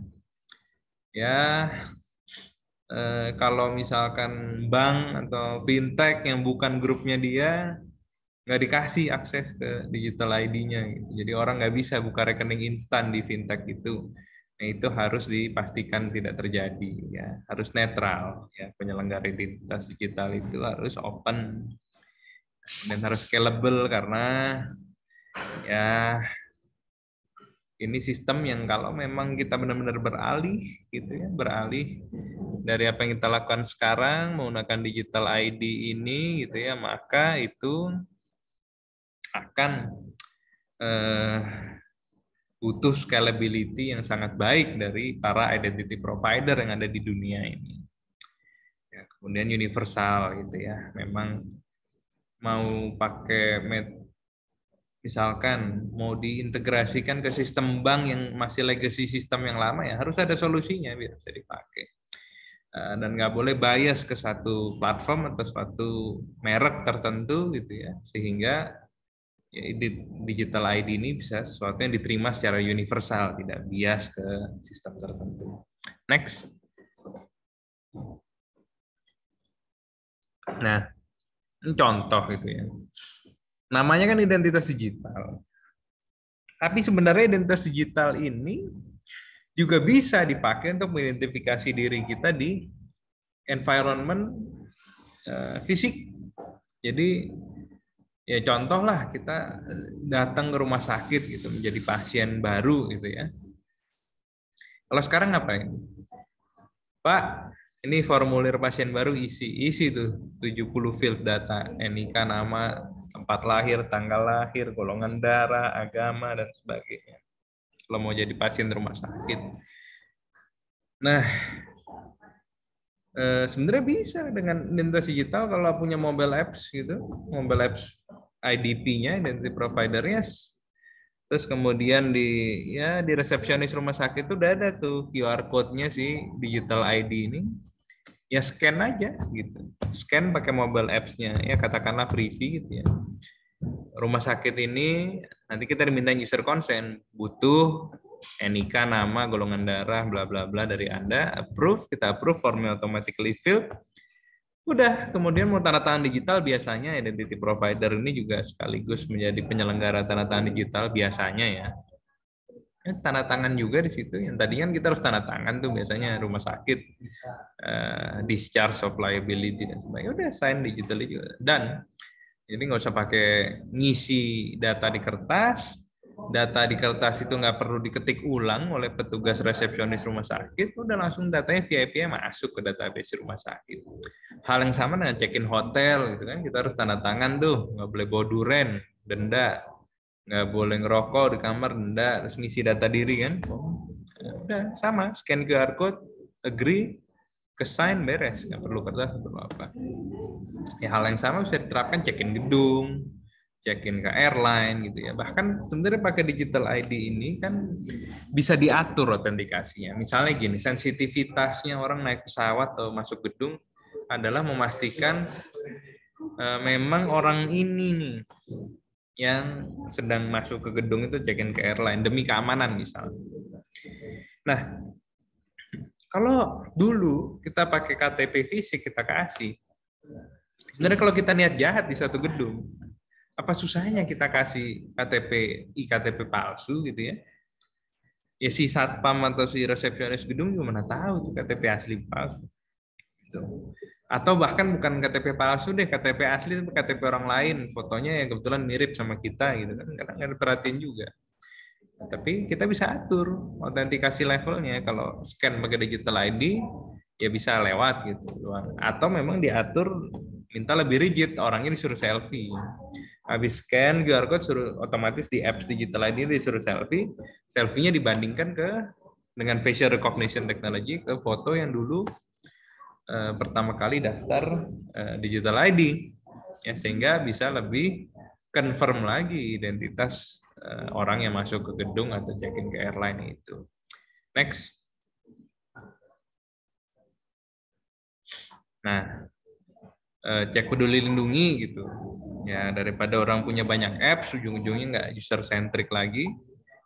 Ya kalau misalkan bank atau fintech yang bukan grupnya dia, nggak dikasih akses ke digital ID-nya gitu. Jadi orang nggak bisa buka rekening instan di fintech itu. Nah, itu harus dipastikan tidak terjadi ya, harus netral ya, penyelenggara identitas digital itu harus open dan harus scalable karena ya ini sistem yang kalau memang kita benar-benar beralih gitu ya, beralih dari apa yang kita lakukan sekarang menggunakan digital ID ini gitu ya, maka itu akan butuh scalability yang sangat baik dari para identity provider yang ada di dunia ini. Ya, kemudian universal gitu ya. Memang mau pakai misalkan mau diintegrasikan ke sistem bank yang masih legacy sistem yang lama, ya harus ada solusinya biar bisa dipakai. Dan nggak boleh bias ke satu platform atau suatu merek tertentu gitu ya, sehingga ya, digital ID ini bisa sesuatu yang diterima secara universal, tidak bias ke sistem tertentu. Next. Nah, ini contoh gitu ya. Namanya kan identitas digital. Tapi sebenarnya identitas digital ini juga bisa dipakai untuk mengidentifikasi diri kita di environment fisik. Jadi ya contoh lah, kita datang ke rumah sakit gitu menjadi pasien baru gitu ya. Kalau sekarang ngapain? Pak, ini formulir pasien baru isi tuh 70 field data, NIK, nama, tempat lahir, tanggal lahir, golongan darah, agama, dan sebagainya. Kalau mau jadi pasien rumah sakit. Nah, sebenarnya bisa dengan identitas digital kalau punya mobile apps gitu, mobile apps IDP-nya, identity provider-nya. Terus kemudian di resepsionis rumah sakit itu udah ada tuh QR code-nya si digital ID ini. Ya scan aja gitu. Scan pakai mobile apps-nya, ya katakanlah Privy gitu ya. Rumah sakit ini nanti kita diminta user consent, butuh NIK, nama, golongan darah, bla bla bla dari Anda, approve, kita approve, formnya automatically filled. Udah, kemudian mau tanda tangan digital, biasanya identity provider ini juga sekaligus menjadi penyelenggara tanda tangan digital biasanya ya. Tanda tangan juga di situ. Yang tadi kan kita harus tanda tangan tuh biasanya rumah sakit, discharge of liability dan sebagainya. Udah sign digitally juga. Dan jadi nggak usah pakai ngisi data di kertas. Data di kertas itu nggak perlu diketik ulang oleh petugas resepsionis rumah sakit. Udah langsung datanya via masuk ke database rumah sakit. Hal yang sama dengan check-in hotel gitu kan. Kita harus tanda tangan tuh, nggak boleh bawa duren, denda. Nggak boleh ngerokok di kamar, denda, terus ngisi data diri kan. Udah sama, scan QR code, agree, ke-sign, beres, nggak perlu kertas, nggak perlu apa. Ya, hal yang sama bisa diterapkan check-in gedung, check-in ke airline gitu ya. Bahkan sebenarnya pakai digital ID ini kan bisa diatur autentikasinya. Misalnya gini, sensitivitasnya orang naik pesawat atau masuk gedung adalah memastikan memang orang ini nih yang sedang masuk ke gedung itu check-in ke airline demi keamanan misalnya. Nah, kalau dulu kita pakai KTP fisik kita kasih, sebenarnya kalau kita niat jahat di suatu gedung, apa susahnya kita kasih KTP iktp palsu gitu ya? Ya si satpam atau si resepsionis gedung juga mana tahu tuh KTP asli palsu. Gitu. Atau bahkan bukan KTP palsu deh, KTP asli itu KTP orang lain, fotonya yang kebetulan mirip sama kita gitu kan, kadang nggak diperhatiin juga. Nah, tapi kita bisa atur autentikasi levelnya, kalau scan pakai digital ID ya bisa lewat gitu. Atau memang diatur minta lebih rigid, orangnya disuruh selfie. Habis scan QR code suruh otomatis di apps digital ID disuruh selfie, selfie-nya dibandingkan dengan facial recognition technology ke foto yang dulu pertama kali daftar digital ID ya, sehingga bisa lebih confirm lagi identitas orang yang masuk ke gedung atau check-in ke airline itu. Next. Nah, cek Peduli Lindungi gitu. Ya, daripada orang punya banyak apps, ujung-ujungnya nggak user centric lagi,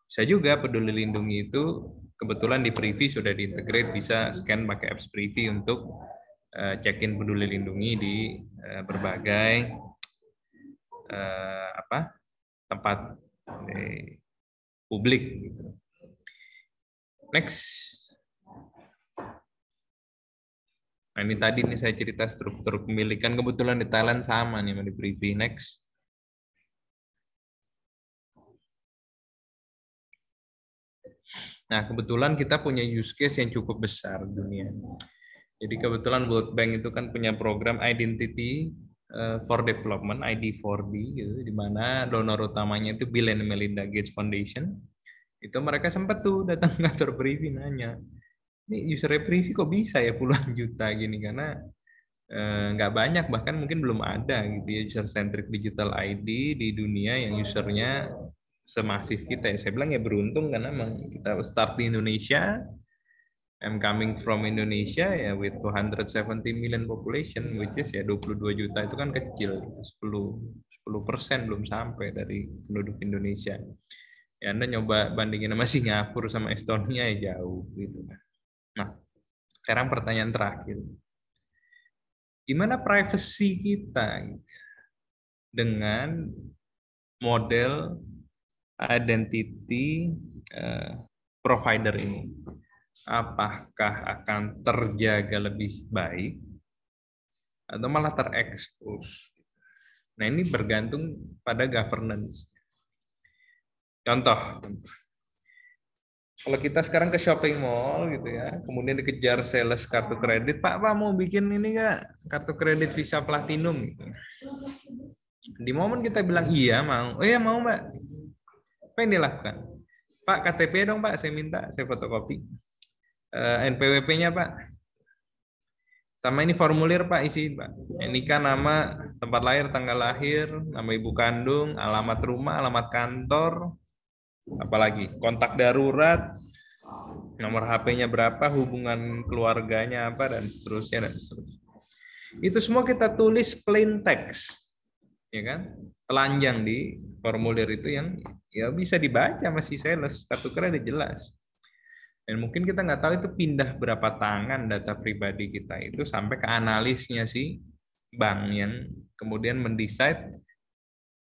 bisa juga Peduli Lindungi itu kebetulan di Privy sudah diintegrate, bisa scan pakai apps Privy untuk check-in Peduli Lindungi di berbagai tempat publik gitu. Next. Nah, ini tadi nih saya cerita struktur kepemilikan, kebetulan di Thailand sama nih di Privy. Next. Nah, kebetulan kita punya use case yang cukup besar di dunia. Jadi kebetulan World Bank itu kan punya program Identity for Development, ID4D, gitu, di mana donor utamanya itu Bill and Melinda Gates Foundation. Itu mereka sempat tuh datang ke kantor Privy nanya, ini usernya Privy kok bisa ya puluhan juta gini, karena nggak banyak, bahkan mungkin belum ada gitu ya user-centric digital ID di dunia yang usernya semasif kita ya. Saya bilang ya beruntung karena memang kita start di Indonesia. I'm coming from Indonesia ya with 270 million population, which is ya 22 juta itu kan kecil, itu 10% belum sampai dari penduduk Indonesia. Ya Anda nyoba bandingin sama Singapura sama Estonia ya jauh gitu. Nah, sekarang pertanyaan terakhir. Gimana privacy kita dengan model identity provider ini? Apakah akan terjaga lebih baik atau malah terekspos? Nah, ini bergantung pada governance. Contoh, Kalau kita sekarang ke shopping mall gitu ya, kemudian dikejar sales kartu kredit, Pak mau bikin ini nggak kartu kredit Visa Platinum gitu. Di momen kita bilang iya mau, oh iya mau Mbak, apa yang dilakukan? Pak KTP dong Pak, saya minta, saya fotokopi. NPWP-nya Pak, sama ini formulir Pak isi Pak. Ini kan nama, tempat lahir, tanggal lahir, nama ibu kandung, alamat rumah, alamat kantor, apalagi kontak darurat, nomor HP-nya berapa, hubungan keluarganya apa, dan seterusnya dan seterusnya. Itu semua kita tulis plain text, ya kan? Telanjang di formulir itu yang ya bisa dibaca masih sales, kartu kredit jelas. Dan mungkin kita nggak tahu itu pindah berapa tangan data pribadi kita itu sampai ke analisnya si bank yang kemudian mendesain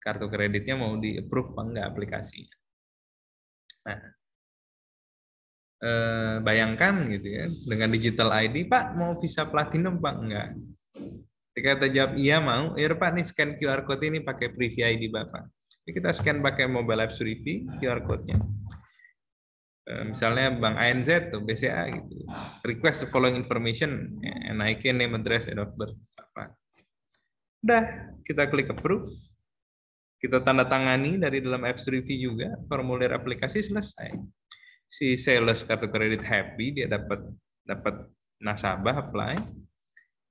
kartu kreditnya mau di-approve apa enggak aplikasinya. Nah, bayangkan gitu ya, dengan digital ID, Pak mau Visa Platinum Pak enggak? Ketika kita jawab iya mau, ya Pak nih scan QR code ini pakai Privy ID Bapak. Jadi kita scan pakai mobile app Privy QR code-nya. Misalnya Bank ANZ tuh BCA gitu. Request the following information, NIK, name, address, date of birth, apa. Udah, kita klik approve. Kita tanda tangani dari dalam apps review juga, formulir aplikasi selesai. Si sales kartu kredit happy, dia dapat nasabah apply.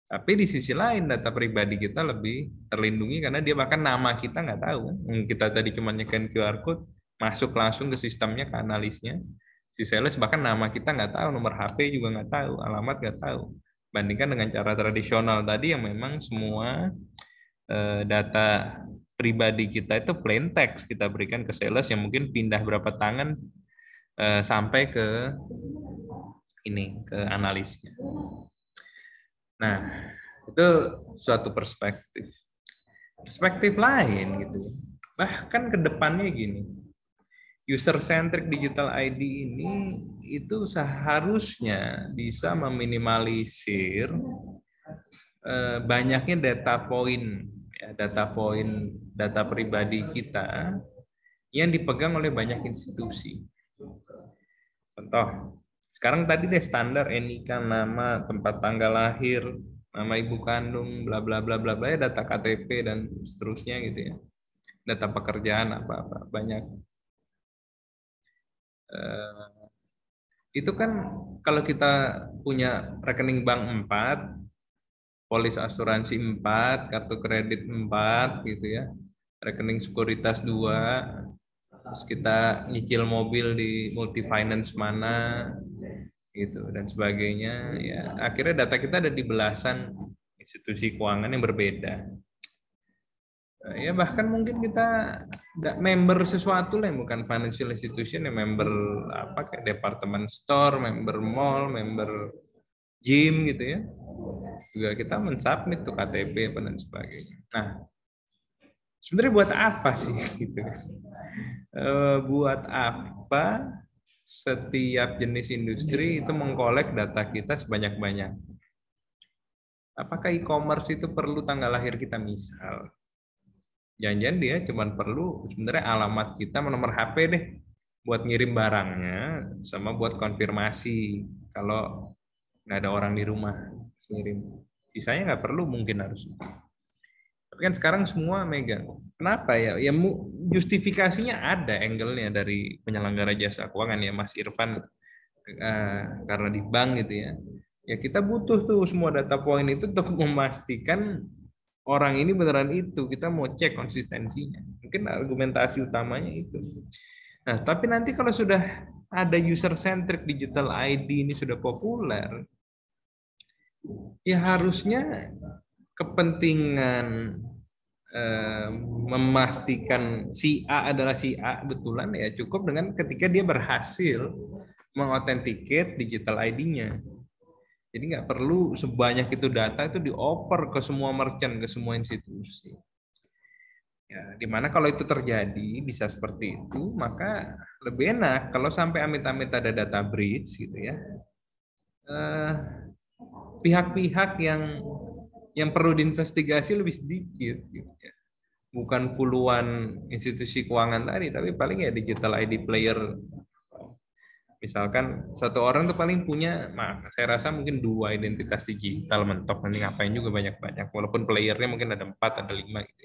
Tapi di sisi lain data pribadi kita lebih terlindungi karena dia bahkan nama kita nggak tahu. Kita tadi cuma nyekan QR code, masuk langsung ke sistemnya, ke analisnya. Si sales bahkan nama kita nggak tahu, nomor HP juga nggak tahu, alamat nggak tahu. Bandingkan dengan cara tradisional tadi yang memang semua data pribadi kita itu plain text kita berikan ke sales yang mungkin pindah berapa tangan sampai ke ini, ke analisnya. Nah, itu suatu perspektif. Perspektif lain gitu. Bahkan ke depannya gini. User centric digital ID ini itu seharusnya bisa meminimalisir banyaknya data point, ya, data pribadi kita yang dipegang oleh banyak institusi. Contoh, sekarang tadi deh standar NIK, nama, tempat tanggal lahir, nama ibu kandung, bla bla bla bla bla, data KTP dan seterusnya gitu ya. Data pekerjaan apa-apa banyak. Itu kan kalau kita punya rekening bank 4, polis asuransi 4, kartu kredit 4 gitu ya, rekening sekuritas 2, terus kita nyicil mobil di multi finance mana gitu dan sebagainya, ya akhirnya data kita ada di belasan institusi keuangan yang berbeda. Ya bahkan mungkin kita nggak member sesuatu lah yang bukan financial institution, yang member apa kayak department store, member mall, member gym gitu ya, juga kita mensubmit tuh KTP apa dan sebagainya. Nah, sebenarnya buat apa sih gitu? Buat apa setiap jenis industri itu mengkolek data kita sebanyak-banyak? Apakah e-commerce itu perlu tanggal lahir kita misal? Jangan-jangan dia cuma perlu sebenarnya alamat kita, nomor HP deh, buat ngirim barangnya, sama buat konfirmasi kalau nggak ada orang di rumah ngirim. Sisanya nggak perlu mungkin harus. Tapi kan sekarang semua megang. Kenapa ya? Ya justifikasinya ada angle-nya dari penyelenggara jasa keuangan ya Mas Irfan, karena di bank gitu ya. Ya kita butuh tuh semua data point itu untuk memastikan orang ini beneran itu, kita mau cek konsistensinya. Mungkin argumentasi utamanya itu. Nah, tapi nanti kalau sudah ada user-centric digital ID ini sudah populer, ya harusnya kepentingan memastikan si A adalah si A betulan ya cukup dengan ketika dia berhasil mengotentikate digital ID-nya. Jadi nggak perlu sebanyak itu data itu dioper ke semua merchant, ke semua institusi. Ya, dimana kalau itu terjadi bisa seperti itu, maka lebih enak kalau sampai amit-amit ada data breach gitu ya. Pihak-pihak yang perlu diinvestigasi lebih sedikit, gitu ya. Bukan puluhan institusi keuangan tadi, tapi paling ya digital ID player. Misalkan satu orang tuh paling punya, saya rasa mungkin 2 identitas digital mentok, nanti ngapain juga banyak-banyak, walaupun playernya mungkin ada 4, ada 5 gitu.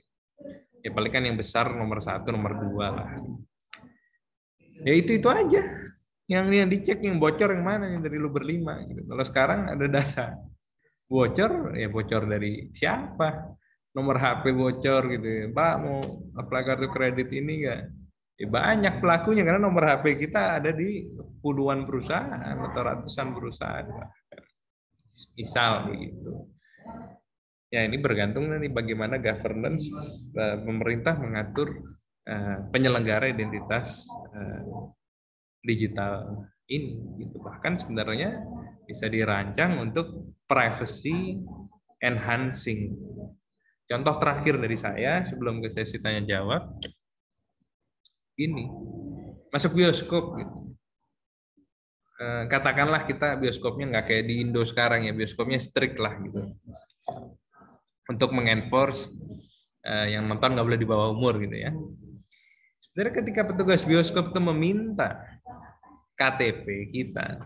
Ya paling kan yang besar nomor 1, nomor 2 lah. Ya itu aja. Yang dicek, yang bocor yang mana nih dari lu berlima gitu. Kalau sekarang ada data bocor, ya bocor dari siapa? Nomor HP bocor gitu ya. Pak mau apply kartu kredit ini enggak? Ya banyak pelakunya karena nomor HP kita ada di puluhan perusahaan atau ratusan perusahaan. Misal begitu. Ya ini bergantung nanti bagaimana governance pemerintah mengatur penyelenggara identitas digital ini gitu. Bahkan sebenarnya bisa dirancang untuk privacy enhancing. Contoh terakhir dari saya sebelum ke sesi tanya jawab, ini masuk bioskop gitu. Katakanlah kita bioskopnya nggak kayak di Indo sekarang ya, bioskopnya strict lah gitu untuk mengenforce yang nonton nggak boleh di bawah umur gitu ya. Sebenarnya ketika petugas bioskop itu meminta KTP kita,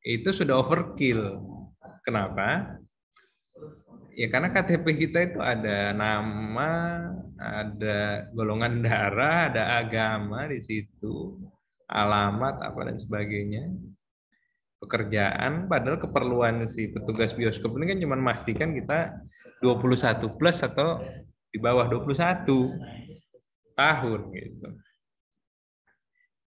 itu sudah overkill. Kenapa? Ya karena KTP kita itu ada nama, ada golongan darah, ada agama di situ, alamat apa dan sebagainya, pekerjaan. Padahal keperluan si petugas bioskop ini kan cuma memastikan kita 21 plus atau di bawah 21 tahun gitu.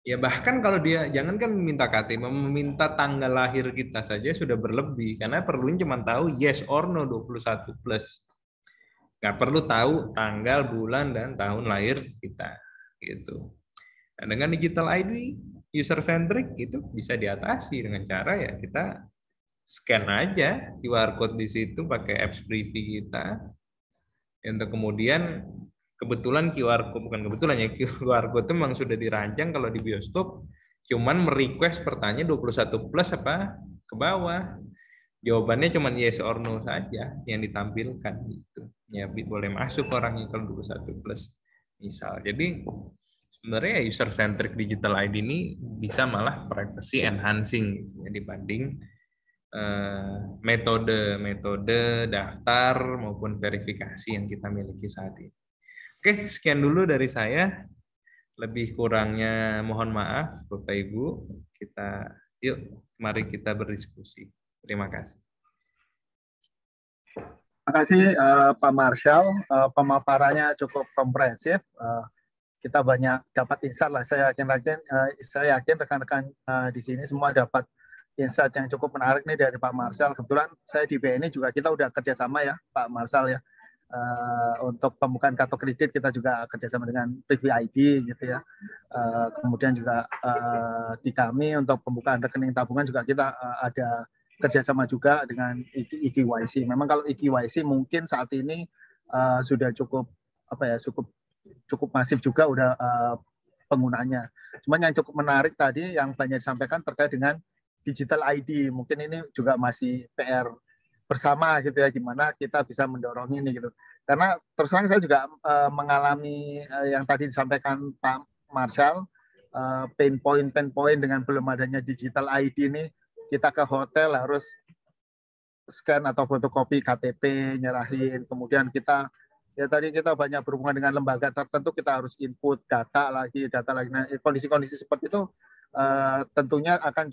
Ya bahkan kalau dia jangankan meminta KTP, meminta tanggal lahir kita saja sudah berlebih karena perlunya cuma tahu yes or no 21 plus. Nggak perlu tahu tanggal, bulan dan tahun lahir kita gitu. Nah, dengan digital ID user centric itu bisa diatasi dengan cara ya kita scan aja QR code di situ pakai apps Privy kita. Untuk kemudian kebetulan QR code, bukan kebetulan ya, QR code itu memang sudah dirancang kalau di bioskop cuman merequest pertanyaan 21 plus apa ke bawah. Jawabannya cuman yes or no saja yang ditampilkan gitu. Ya boleh masuk orangnya kalau 21 plus misal. Jadi sebenarnya user centric digital ID ini bisa malah privacy enhancing gitu, ya, dibanding metode daftar maupun verifikasi yang kita miliki saat ini. Oke, sekian dulu dari saya. Lebih kurangnya mohon maaf, Bapak Ibu. Mari kita berdiskusi. Terima kasih. Terima kasih Pak Marshall. Pemaparannya cukup komprehensif. Kita banyak dapat insight lah. Saya yakin rekan-rekan di sini semua dapat insight yang cukup menarik nih dari Pak Marshall. Kebetulan saya di BNI juga kita udah kerjasama ya Pak Marshall ya. Untuk pembukaan kartu kredit kita juga kerjasama dengan Privy ID gitu ya. Kemudian juga di kami untuk pembukaan rekening tabungan juga kita ada kerjasama juga dengan EKYC. Memang kalau EKYC mungkin saat ini sudah cukup cukup masif juga udah penggunanya. Cuman yang cukup menarik tadi yang banyak disampaikan terkait dengan digital ID. Mungkin ini juga masih PR bersama gitu ya, gimana kita bisa mendorong ini gitu. Karena terus terang saya juga mengalami yang tadi disampaikan Pak Marshall, pain point dengan belum adanya digital ID ini, kita ke hotel harus scan atau fotokopi KTP, nyerahin, kemudian kita banyak berhubungan dengan lembaga tertentu, kita harus input data lagi. Nah, kondisi-kondisi seperti itu tentunya akan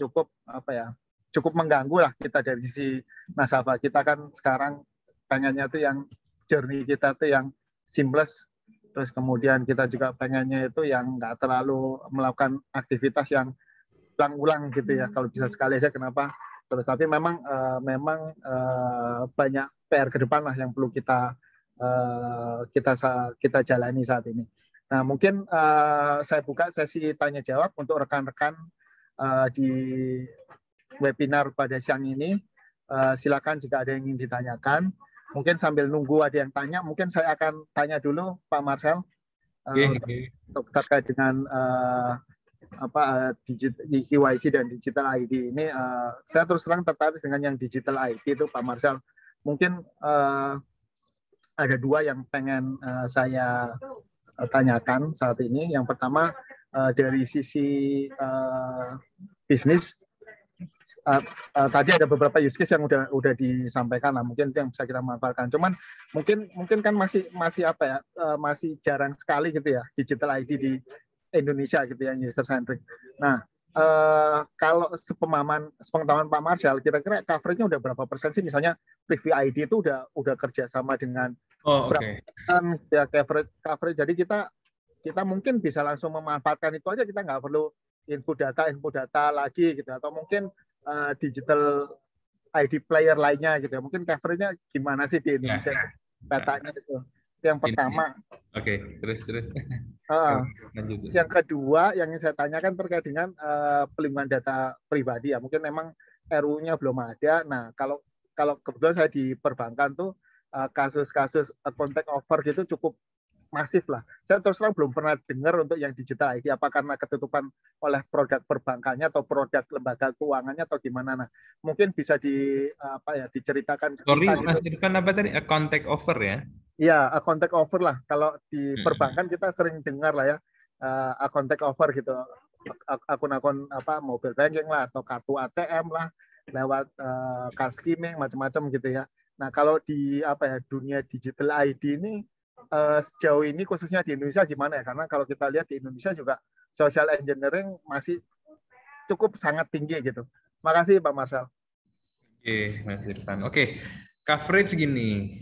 cukup mengganggu lah kita dari sisi nasabah. Kita kan sekarang pengennya tuh yang journey kita tuh yang seamless, terus kemudian kita juga pengennya itu yang nggak terlalu melakukan aktivitas yang ulang-ulang gitu ya, kalau bisa sekali aja kenapa terus. Tapi memang banyak PR ke depan lah yang perlu kita jalani saat ini. Nah, mungkin saya buka sesi tanya jawab untuk rekan-rekan di webinar pada siang ini. Silakan jika ada yang ingin ditanyakan. Mungkin sambil nunggu ada yang tanya, mungkin saya akan tanya dulu Pak Marshall untuk terkait dengan KYC dan digital ID ini. Saya terus terang tertarik dengan yang digital ID itu Pak Marshall. Mungkin ada 2 yang pengen saya tanyakan saat ini. Yang pertama dari sisi bisnis. Tadi ada beberapa use case yang udah disampaikan lah, mungkin itu yang bisa kita manfaatkan. Cuman mungkin kan masih apa ya, masih jarang sekali gitu ya digital ID di Indonesia gitu ya, user centric. Nah, kalau sepengetahuan Pak Marshall, kira-kira coverage-nya udah berapa persen sih? Misalnya Privy ID itu udah kerjasama dengan Oke. Ya coverage. Jadi kita mungkin bisa langsung memanfaatkan itu aja, kita nggak perlu input data lagi gitu, atau mungkin digital ID player lainnya gitu ya. Mungkin coverage-nya gimana sih di Indonesia datanya itu. Yang pertama. Oke, terus. Yang kedua yang saya tanyakan terkait dengan pelindungan data pribadi ya. Mungkin memang RU-nya belum ada. Nah, kalau kebetulan saya di perbankan tuh kasus-kasus contact offer gitu cukup masif lah. Saya terus terang belum pernah dengar untuk yang digital ID, apa karena ketutupan oleh produk perbankannya atau produk lembaga keuangannya atau gimana. Nah, mungkin bisa diceritakan. Sorry, Mas Irfan, apa tadi? Contact offer ya? Iya, contact offer lah. Kalau di perbankan kita sering dengar lah ya, contact offer gitu. Akun-akun mobile banking lah atau kartu ATM lah lewat card skimming macam-macam gitu ya. Nah, kalau di dunia digital ID ini sejauh ini khususnya di Indonesia gimana ya? Karena kalau kita lihat di Indonesia juga social engineering masih cukup sangat tinggi gitu. Makasih Pak Marshall. Oke, Mas Irfan. Oke, coverage gini.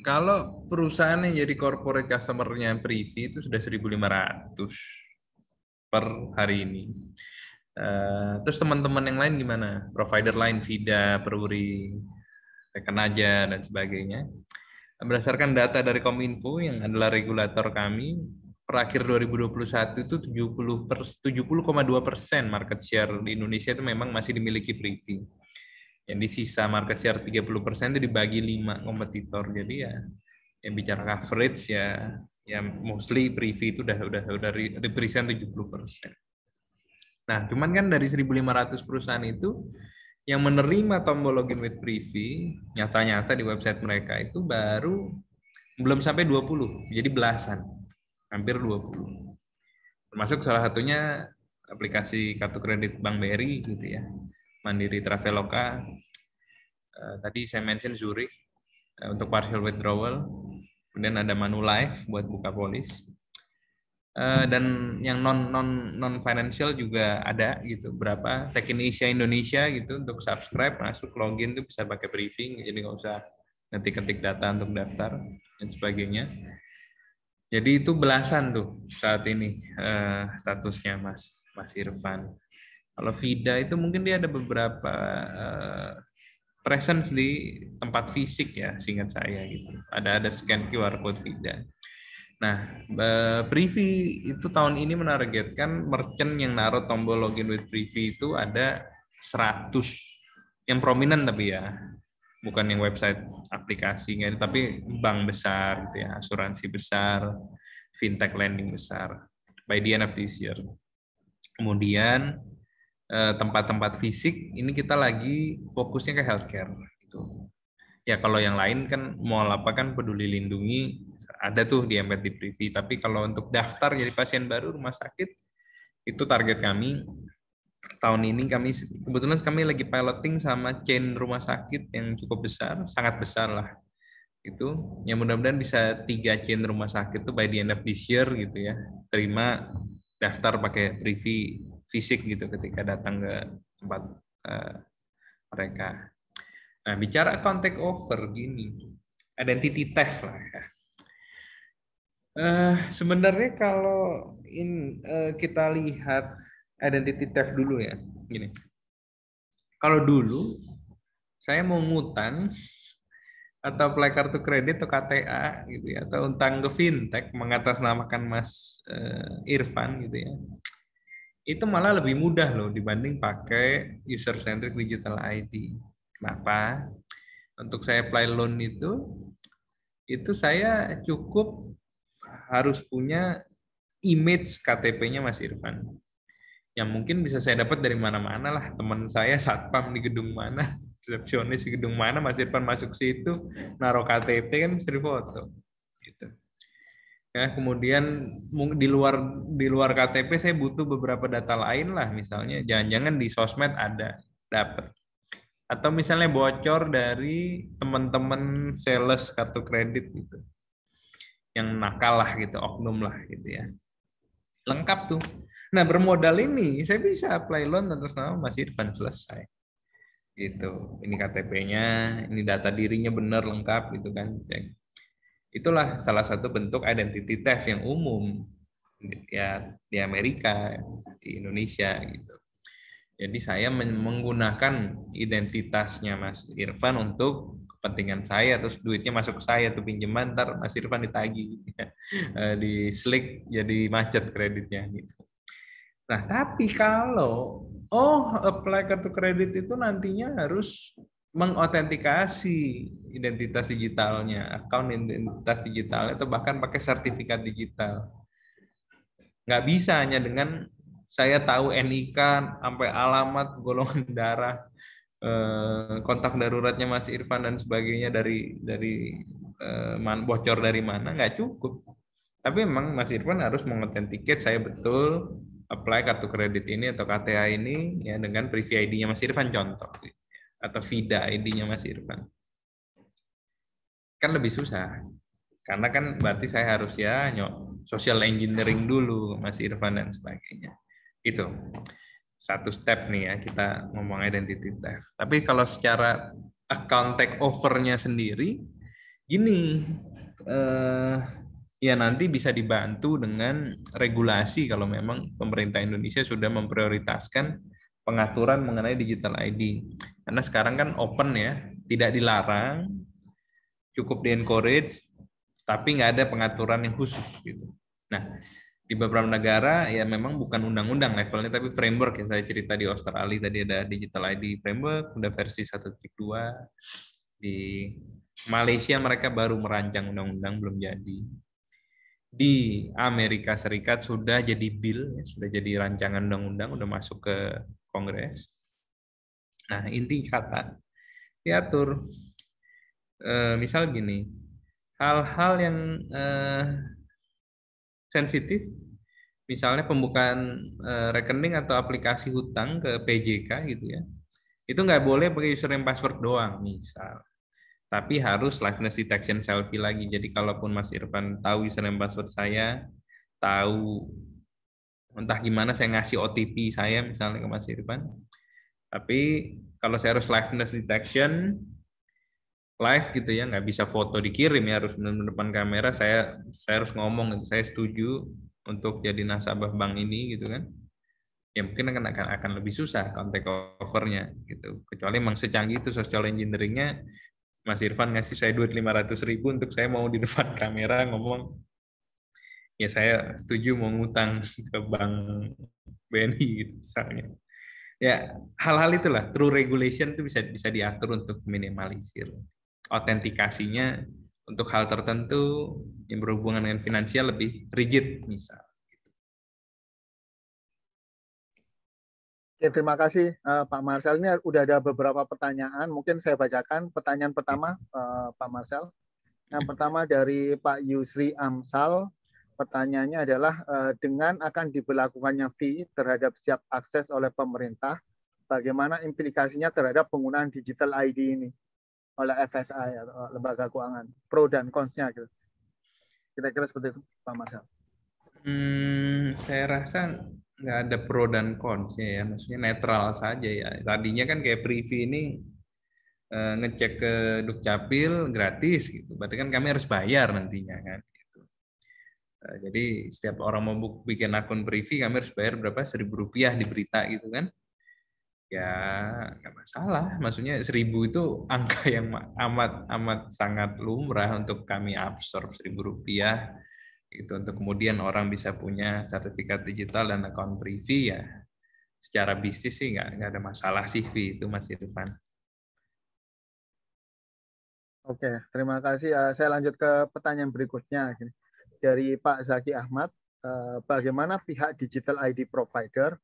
Kalau perusahaan yang jadi corporate customer-nya Privy itu sudah 1.500 per hari ini. Terus teman-teman yang lain gimana? Provider lain, Vida, Peruri, Tekenaja, dan sebagainya. Berdasarkan data dari Kominfo yang adalah regulator kami, per akhir 2021 itu 70,2% market share di Indonesia itu memang masih dimiliki Privy. Yang di sisa market share 30% itu dibagi 5 kompetitor. Jadi ya yang bicara coverage ya mostly Privy itu udah represent 70%. Nah, cuman kan dari 1.500 perusahaan itu yang menerima tombol login with Privy nyata-nyata di website mereka itu baru belum sampai 20, jadi belasan, hampir 20. Termasuk salah satunya aplikasi kartu kredit Bank BRI gitu ya, Mandiri Traveloka. Tadi saya mention Zurich untuk partial withdrawal, kemudian ada Manulife buat buka polis. Dan yang non financial juga ada gitu, berapa Tekinesia Indonesia gitu untuk subscribe masuk login tuh bisa pakai briefing, jadi nggak usah ngetik-ngetik data untuk daftar dan sebagainya. Jadi itu belasan tuh saat ini statusnya Mas Irfan. Kalau Vida itu mungkin dia ada beberapa presence di tempat fisik ya, seingat saya gitu. Ada scan QR code Vida. Nah, Privy itu tahun ini menargetkan merchant yang naruh tombol login with Privy itu ada 100 yang prominent tapi ya, bukan yang website aplikasinya, tapi bank besar gitu ya, asuransi besar, fintech lending besar by the end of this year. Kemudian tempat-tempat fisik ini kita lagi fokusnya ke healthcare gitu. Ya kalau yang lain kan mall apa kan Peduli Lindungi ada tuh di embed di Privy, tapi kalau untuk daftar jadi pasien baru rumah sakit itu target kami tahun ini. Kebetulan kami lagi piloting sama chain rumah sakit yang cukup besar, sangat besar lah itu, yang mudah-mudahan bisa 3 chain rumah sakit tuh by the end of this year gitu ya, terima daftar pakai Privy fisik gitu ketika datang ke tempat mereka. Nah, bicara contact offer gini, identity theft lah ya. Sebenarnya kalau kita lihat identity theft dulu ya, gini. Kalau dulu saya mau ngutang atau apply kartu kredit atau KTA gitu ya, atau utang ke fintech mengatasnamakan Mas Irfan gitu ya, itu malah lebih mudah loh dibanding pakai user centric digital ID. Kenapa? Untuk saya apply loan itu saya cukup harus punya image KTP-nya Mas Irfan. Yang mungkin bisa saya dapat dari mana-mana lah. Teman saya satpam di gedung mana, resepsionis di gedung mana, Mas Irfan masuk situ, naruh KTP kan bisa difoto. Gitu. Ya, kemudian di luar KTP saya butuh beberapa data lain lah, misalnya jangan-jangan di sosmed ada dapat. Atau misalnya bocor dari teman-teman sales kartu kredit gitu. Yang nakal lah gitu, oknum lah gitu ya. Lengkap tuh. Nah, bermodal ini saya bisa apply loan atas nama Mas Irfan, selesai. Gitu. Ini KTP-nya, ini data dirinya benar lengkap gitu kan. Cek. Itulah salah satu bentuk identity theft yang umum ya di Amerika, di Indonesia gitu. Jadi saya menggunakan identitasnya Mas Irfan untuk kepentingan saya, terus duitnya masuk ke saya tuh pinjaman, ntar Mas Irfan ditagih gitu ya. Di slick jadi macet kreditnya gitu. Nah, tapi kalau apply kartu kredit itu nantinya harus mengautentikasi identitas digitalnya, akun identitas digitalnya, atau bahkan pakai sertifikat digital. Nggak bisa hanya dengan saya tahu NIK sampai alamat, golongan darah, kontak daruratnya Mas Irfan dan sebagainya dari bocor dari mana, nggak cukup. Tapi memang Mas Irfan harus mengauthenticate saya betul apply kartu kredit ini atau KTA ini ya dengan Privy ID-nya Mas Irfan contoh, atau Vida ID-nya Mas Irfan. Kan lebih susah. Karena kan berarti saya harus ya social engineering dulu Mas Irfan dan sebagainya. Itu satu step nih ya kita ngomong identity theft. Tapi kalau secara account takeover-nya sendiri, gini, ya nanti bisa dibantu dengan regulasi kalau memang pemerintah Indonesia sudah memprioritaskan pengaturan mengenai digital ID. Karena sekarang kan open ya, tidak dilarang, cukup di-encourage, tapi nggak ada pengaturan yang khusus gitu. Nah, di beberapa negara ya memang bukan undang-undang levelnya, tapi framework yang saya cerita di Australia tadi ada digital ID framework, udah versi 1.2. Di Malaysia mereka baru merancang undang-undang, belum jadi. Di Amerika Serikat sudah jadi bill, sudah jadi rancangan undang-undang, udah masuk ke Kongres. Nah, inti kata diatur. Misal gini, hal-hal yang sensitif, misalnya pembukaan rekening atau aplikasi hutang ke PJK gitu ya, itu nggak boleh pakai username password doang misal, tapi harus liveness detection selfie lagi. Jadi kalaupun Mas Irfan tahu username password saya, tahu entah gimana saya ngasih OTP saya misalnya ke Mas Irfan, tapi kalau saya harus liveness detection live gitu ya, nggak bisa foto dikirim ya, harus benar-benar depan kamera, saya harus ngomong gitu, saya setuju untuk jadi nasabah bank ini gitu kan, ya mungkin akan lebih susah kontak covernya gitu, kecuali memang secanggih itu social engineering-nya Mas Irfan ngasih saya duit 500.000 untuk saya mau di depan kamera ngomong ya saya setuju mau ngutang ke bank BNI gitu misalnya. Ya hal-hal itulah true regulation itu bisa diatur untuk minimalisir autentikasinya untuk hal tertentu yang berhubungan dengan finansial lebih rigid misal. Oke, terima kasih Pak Marcel. Ini udah ada beberapa pertanyaan, mungkin saya bacakan. Pertanyaan pertama Pak Marcel. Yang pertama dari Pak Yusri Amsal. Pertanyaannya adalah dengan akan diberlakukannya fee terhadap siap akses oleh pemerintah, bagaimana implikasinya terhadap penggunaan digital ID ini oleh FSI atau lembaga keuangan, pro dan cons-nya gitu. Kira-kira seperti itu, Pak Marcel. Saya rasa nggak ada pro dan cons-nya ya, maksudnya netral saja ya. Tadinya kan kayak Privy ini ngecek ke Dukcapil gratis gitu, berarti kan kami harus bayar nantinya kan. Gitu. Jadi setiap orang mau bikin akun Privy kami harus bayar berapa, Rp1.000 di berita gitu kan. Ya nggak masalah, maksudnya 1.000 itu angka yang amat sangat lumrah untuk kami absorb, Rp1.000 itu untuk kemudian orang bisa punya sertifikat digital dan akun Privy ya. Secara bisnis sih nggak ada masalah sih fee itu Mas Irfan. Oke, terima kasih. Saya lanjut ke pertanyaan berikutnya dari Pak Zaki Ahmad. Bagaimana pihak digital ID provider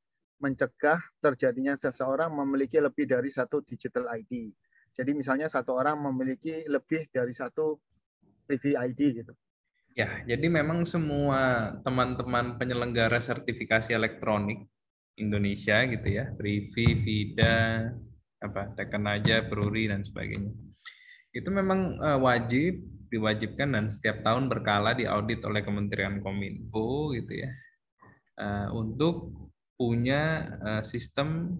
mencegah terjadinya seseorang memiliki lebih dari satu digital ID. Jadi misalnya satu orang memiliki lebih dari satu Privy ID gitu. Ya, jadi memang semua teman-teman penyelenggara sertifikasi elektronik Indonesia gitu ya, Privi, Vida, Teken Aja, Pruri dan sebagainya. Itu memang diwajibkan dan setiap tahun berkala diaudit oleh Kementerian Kominfo gitu ya, untuk punya sistem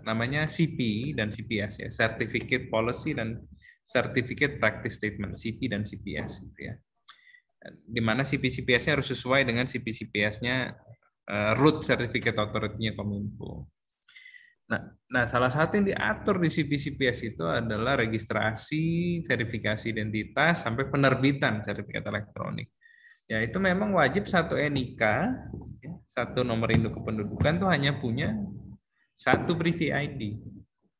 namanya CP dan CPS ya, Certificate Policy dan Certificate Practice Statement, CP dan CPS gitu ya. Di mana CP-CPS-nya harus sesuai dengan CP-CPS-nya root Certificate Authority-nya Kominfo. Nah, salah satu yang diatur di CP-CPS itu adalah registrasi, verifikasi identitas, sampai penerbitan sertifikat elektronik. Ya, itu memang wajib satu NIK, satu nomor induk kependudukan tuh hanya punya satu Privi ID,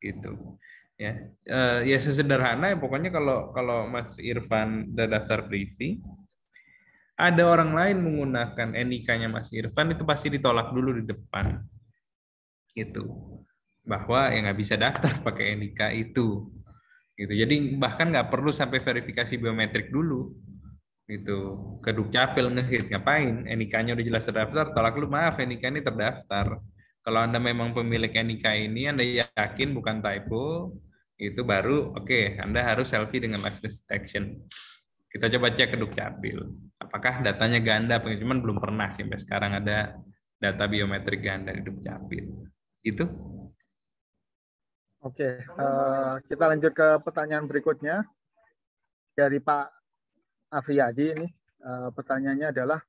gitu. Ya sesederhana ya, pokoknya kalau Mas Irfan udah daftar Privi, ada orang lain menggunakan NIK-nya Mas Irfan, itu pasti ditolak dulu di depan, gitu. Bahwa ya nggak bisa daftar pakai NIK itu, gitu. Jadi bahkan nggak perlu sampai verifikasi biometrik dulu, gitu. Ke Dukcapil ngehit, ngapain? NIK-nya udah jelas terdaftar, tolak lu, maaf NIK ini terdaftar. Kalau Anda memang pemilik NIK ini, Anda yakin bukan typo, itu baru oke, Anda harus selfie dengan liveness detection. Kita coba cek ke Dukcapil, apakah datanya ganda, cuman belum pernah sih sampai sekarang ada data biometrik ganda di Dukcapil. Gitu. Oke, kita lanjut ke pertanyaan berikutnya dari Pak Afriyadi ini. Pertanyaannya adalah,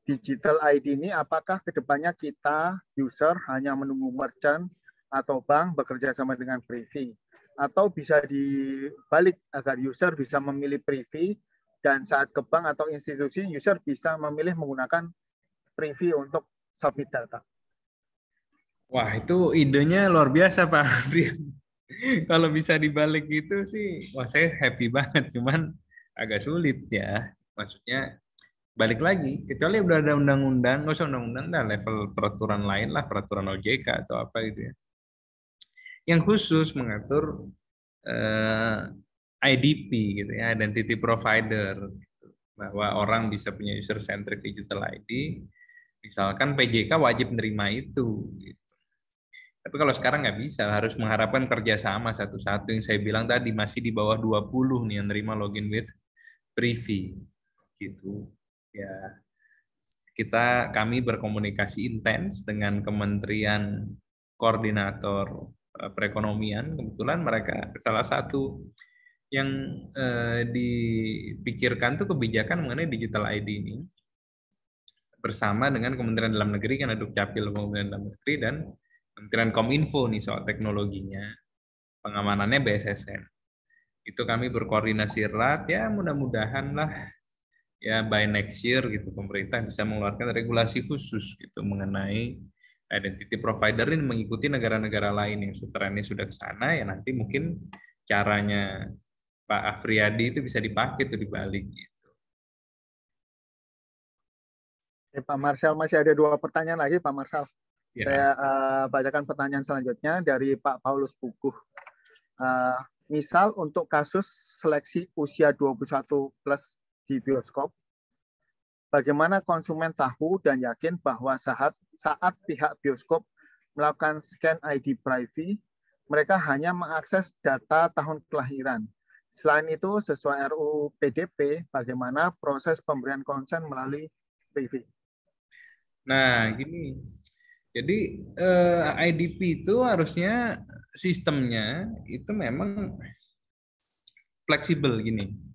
digital ID ini apakah kedepannya kita user hanya menunggu merchant atau bank bekerja sama dengan Privi, atau bisa dibalik agar user bisa memilih Privi dan saat ke bank atau institusi user bisa memilih menggunakan Privi untuk submit data? Wah, itu idenya luar biasa Pak Brian. Kalau bisa dibalik gitu sih, wah saya happy banget. Cuman agak sulit ya. Maksudnya balik lagi, kecuali udah ada undang-undang, nggak usah undang-undang, dah level peraturan lain lah, peraturan OJK atau apa gitu ya, yang khusus mengatur IDP gitu ya, identity provider, gitu. Bahwa orang bisa punya user centric digital ID, misalkan PJK wajib menerima itu. Gitu. Tapi kalau sekarang nggak bisa, harus mengharapkan kerjasama satu-satu, yang saya bilang tadi masih di bawah 20 nih yang nerima login with Privi, gitu. Ya, kami berkomunikasi intens dengan Kementerian Koordinator Perekonomian. Kebetulan mereka salah satu yang dipikirkan tuh kebijakan mengenai digital ID ini bersama dengan Kementerian Dalam Negeri, karena Dukcapil Kementerian Dalam Negeri dan Kementerian Kominfo nih soal teknologinya, pengamanannya BSSN. Itu kami berkoordinasi erat, ya mudah-mudahan lah ya by next year gitu pemerintah bisa mengeluarkan regulasi khusus gitu mengenai identity provider ini, mengikuti negara-negara lain yang trennya sudah ke sana, ya nanti mungkin caranya Pak Afriyadi itu bisa dipakai tuh dibalik gitu. Pak Marcel, masih ada 2 pertanyaan lagi Pak Marcel. Ya. Saya bacakan pertanyaan selanjutnya dari Pak Paulus Puguh. Misal untuk kasus seleksi usia 21 plus di bioskop, bagaimana konsumen tahu dan yakin bahwa saat pihak bioskop melakukan scan ID Privi, mereka hanya mengakses data tahun kelahiran. Selain itu, sesuai RUU PDP, bagaimana proses pemberian konsen melalui Privi? Nah, gini. Jadi IDP itu harusnya sistemnya itu memang fleksibel gini.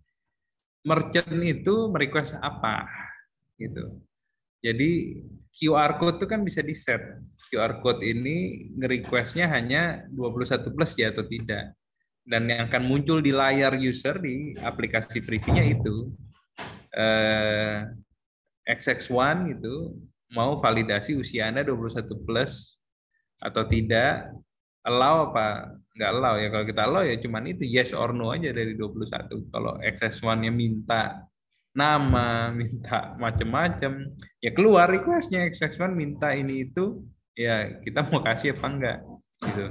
Merchant itu merequest apa gitu. Jadi QR code itu kan bisa di-set. QR code ini nge-requestnya hanya 21 plus ya atau tidak. Dan yang akan muncul di layar user di aplikasi Privi-nya itu XX1 gitu, mau validasi usia Anda 21 plus atau tidak, allow apa nggak allow ya. Kalau kita allow ya cuman itu yes or no aja dari 21. Kalau XX1-nya minta nama, minta macam-macam, ya keluar request-nya XX1 minta ini itu, ya kita mau kasih apa enggak gitu.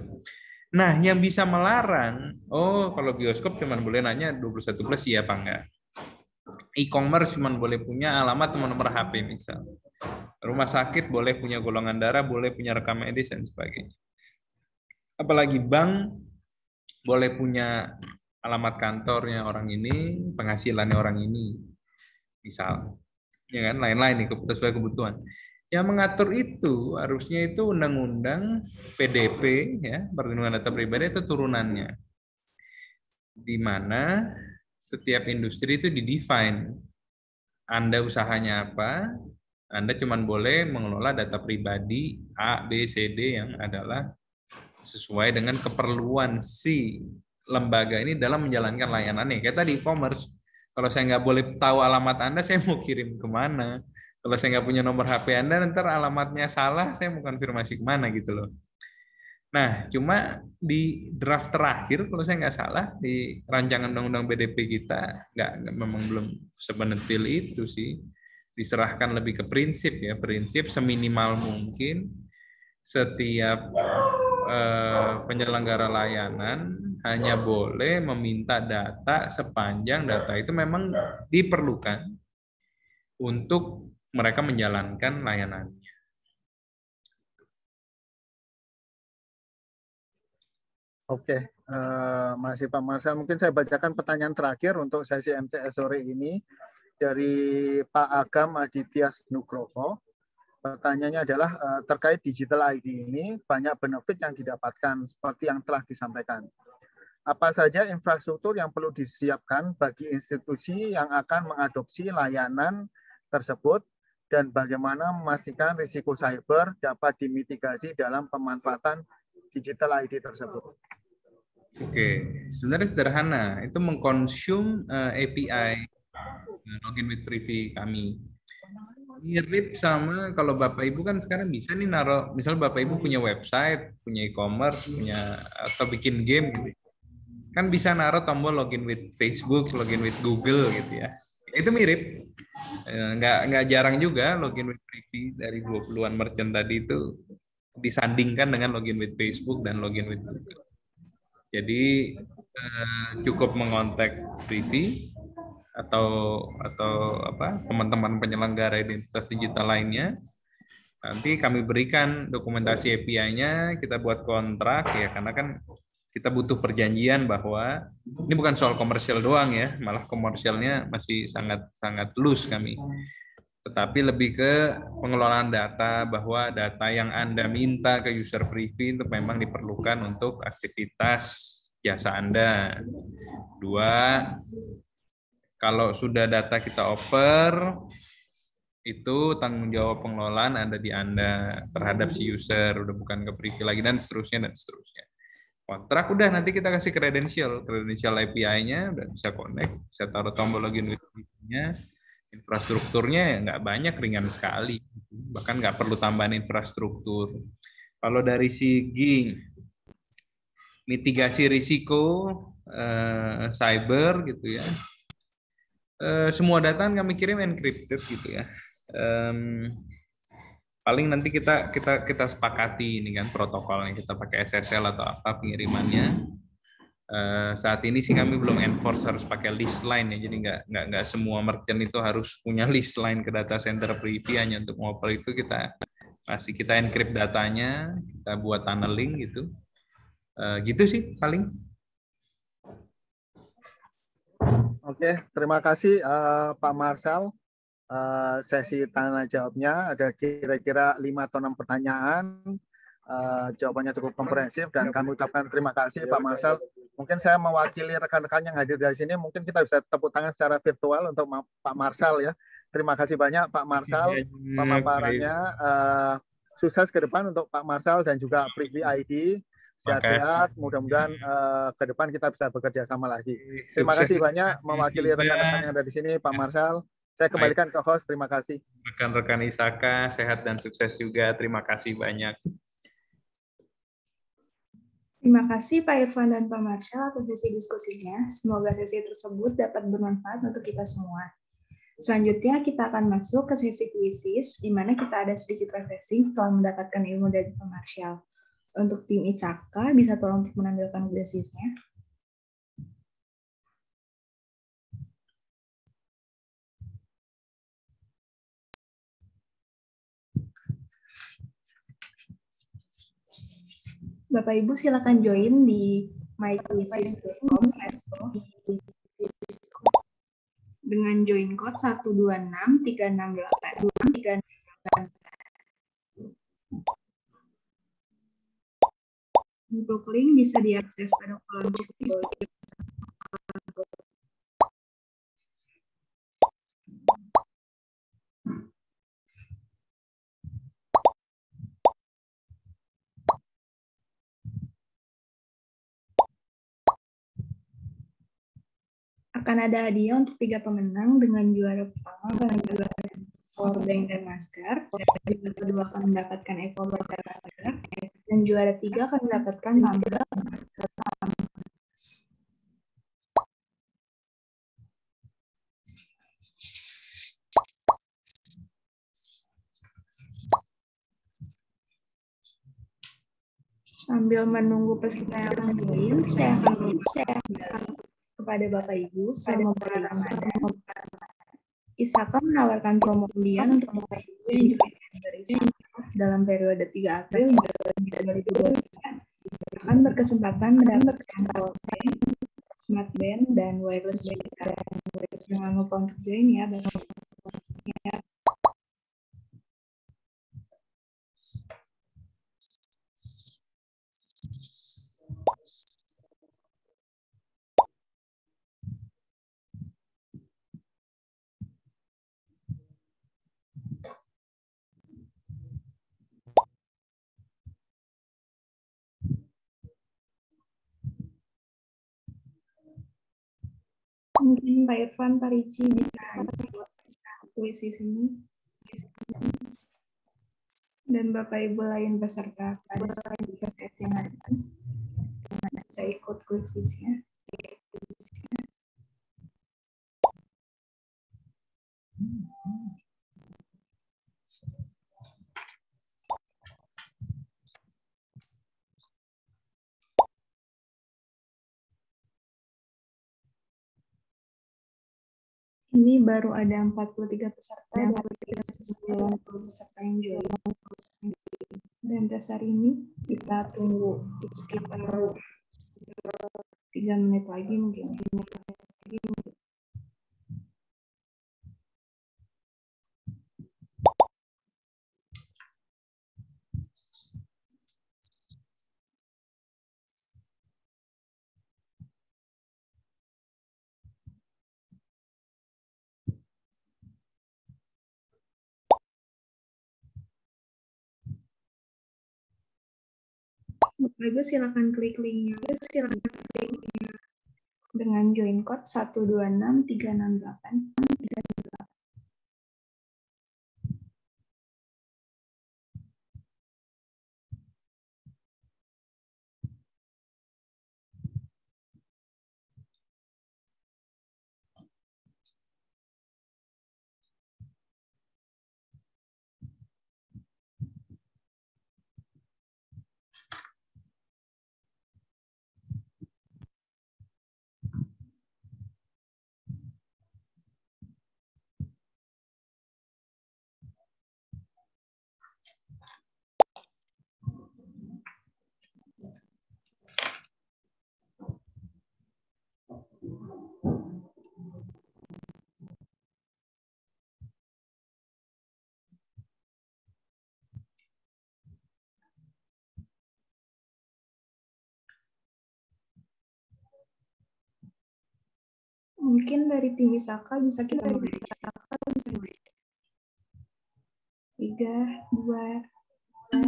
Nah, yang bisa melarang, oh kalau bioskop cuman boleh nanya 21 plus iya apa enggak. E-commerce cuma boleh punya alamat sama nomor HP misal. Rumah sakit boleh punya golongan darah, boleh punya rekam medis dan sebagainya. Apalagi bank boleh punya alamat kantornya orang ini, penghasilannya orang ini, misal. Ya kan, lain-lain nih sesuai kebutuhan. Yang mengatur itu harusnya itu undang-undang PDP ya, perlindungan data pribadi itu turunannya. Di mana setiap industri itu didefine. Anda usahanya apa, Anda cuma boleh mengelola data pribadi A, B, C, D yang adalah sesuai dengan keperluan si lembaga ini dalam menjalankan layanannya. Kayak tadi e-commerce, kalau saya nggak boleh tahu alamat Anda, saya mau kirim kemana? Kalau saya nggak punya nomor HP Anda, ntar alamatnya salah, saya mau konfirmasi kemana gitu loh. Nah, cuma di draft terakhir, kalau saya nggak salah, di rancangan undang-undang BDP kita, memang belum sebenetil itu sih. Diserahkan lebih ke prinsip ya, prinsip seminimal mungkin setiap penyelenggara layanan hanya boleh meminta data sepanjang data itu memang diperlukan untuk mereka menjalankan layanannya. Oke, masih Pak Marsal, mungkin saya bacakan pertanyaan terakhir untuk sesi MTS sore ini dari Pak Agam Aditya Nugroho. Pertanyaannya adalah terkait digital ID ini banyak benefit yang didapatkan seperti yang telah disampaikan. Apa saja infrastruktur yang perlu disiapkan bagi institusi yang akan mengadopsi layanan tersebut dan bagaimana memastikan risiko cyber dapat dimitigasi dalam pemanfaatan digital ID tersebut? Oke, sebenarnya sederhana. Itu mengkonsum API login with privy kami. Mirip sama kalau Bapak Ibu kan sekarang bisa nih naruh, misalnya Bapak Ibu punya website, punya e-commerce, punya atau bikin game gitu. Kan bisa naruh tombol login with Facebook, login with Google gitu ya. Itu mirip. Nggak jarang juga login with privy dari 20-an merchant tadi itu disandingkan dengan login with Facebook dan login with Google. Jadi cukup mengontak privy atau apa teman-teman penyelenggara identitas digital lainnya. Nanti kami berikan dokumentasi API-nya, kita buat kontrak ya karena kan kita butuh perjanjian bahwa ini bukan soal komersial doang ya, malah komersialnya masih sangat loose kami. Tetapi lebih ke pengelolaan data, bahwa data yang Anda minta ke user privy itu memang diperlukan untuk aktivitas jasa Anda. Dua, kalau sudah data kita oper, itu tanggung jawab pengelolaan ada di Anda terhadap si user, udah bukan ke privy lagi, dan seterusnya, dan seterusnya. Kontrak udah nanti kita kasih kredensial API-nya, udah bisa connect, bisa taruh tombol login with privy-nya, infrastrukturnya nggak banyak, ringan sekali, bahkan nggak perlu tambahan infrastruktur. Kalau dari segi mitigasi risiko cyber gitu ya, semua data kami kirim encrypted gitu ya. Paling nanti kita sepakati ini kan protokolnya, kita pakai SSL atau apa pengirimannya. Saat ini sih kami belum enforce harus pakai list line ya, jadi nggak semua merchant itu harus punya list line ke data center privy. Hanya untuk ngoper itu kita encrypt datanya, kita buat tunneling gitu. Gitu sih paling. Oke, terima kasih Pak Marsal. Sesi tanya jawabnya ada kira-kira 5 atau 6 pertanyaan. Jawabannya cukup komprehensif dan kami ucapkan terima kasih Pak Marsal. Mungkin saya mewakili rekan-rekan yang hadir dari sini, mungkin kita bisa tepuk tangan secara virtual untuk Pak Marsal ya. Terima kasih banyak Pak Marsal pemaparannya. Sukses ke depan untuk Pak Marsal dan juga Privy ID. Sehat-sehat, mudah-mudahan ke depan kita bisa bekerja sama lagi. Terima kasih banyak mewakili rekan-rekan yang ada di sini Pak Marsal. Saya kembalikan ke host, terima kasih. Rekan-rekan ISAKA, sehat dan sukses juga. Terima kasih banyak. Terima kasih Pak Irfan dan Pak Marshall atas sesi diskusinya. Semoga sesi tersebut dapat bermanfaat untuk kita semua. Selanjutnya kita akan masuk ke sesi kuisis, di mana kita ada sedikit refreshing setelah mendapatkan ilmu dari Pak Marshall. Untuk tim ISAKA, bisa tolong untuk menampilkan kuisisnya. Bapak Ibu silakan join di myquizzes.com dengan join code 126368. Untuk link bisa diakses pada kolom chat di bawah. Akan ada hadiah untuk 3 pemenang dengan juara pertama akan mendapatkan powerbank dan masker, juara kedua akan mendapatkan earphone dan masker, dan juara 3 akan mendapatkan tumbler. Sambil menunggu peserta yang akan join, saya akan kepada Bapak Ibu, selama bulan Ramadan, ISAKA menawarkan promo undian untuk Bapak Ibu yang join dari ISAKA dalam periode 3 April hingga 2020 akan berkesempatan mendapatkan powerbank, smartband, dan wireless speaker. Jangan lupa untuk join ya, Bapak Ibu. Mungkin Pak Irfan, Pak Ricci bisa tulis di sini. Dan Bapak Ibu lain peserta pada sesi yang hari ini bisa ikut kuisisnya. Ini baru ada 43 peserta dan 90 peserta yang join. Dan dasar ini kita tunggu sekitar 3 menit lagi mungkin. Bapak Ibu silakan klik linknya. Dengan join code 126368. Mungkin dari tim ISAKA bisa kita mulai. 3, 2, 1.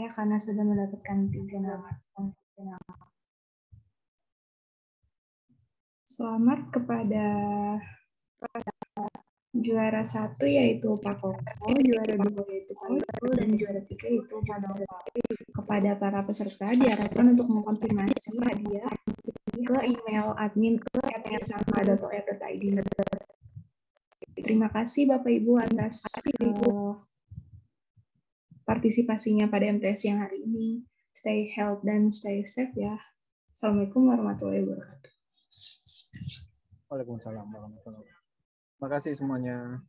saya karena sudah mendapatkan 3 nama. Selamat kepada juara 1 yaitu Pak Koko, juara 2 yaitu Pak Iko, dan juara 3 yaitu Pak Nova. Kepada para peserta diharapkan untuk mengkonfirmasi hadiah ke email admin@isaka.or.id. Terima kasih Bapak Ibu atas partisipasinya pada MTS yang hari ini. Stay healthy dan stay safe ya. Assalamualaikum warahmatullahi wabarakatuh. Waalaikumsalam warahmatullahi wabarakatuh. Terima kasih semuanya.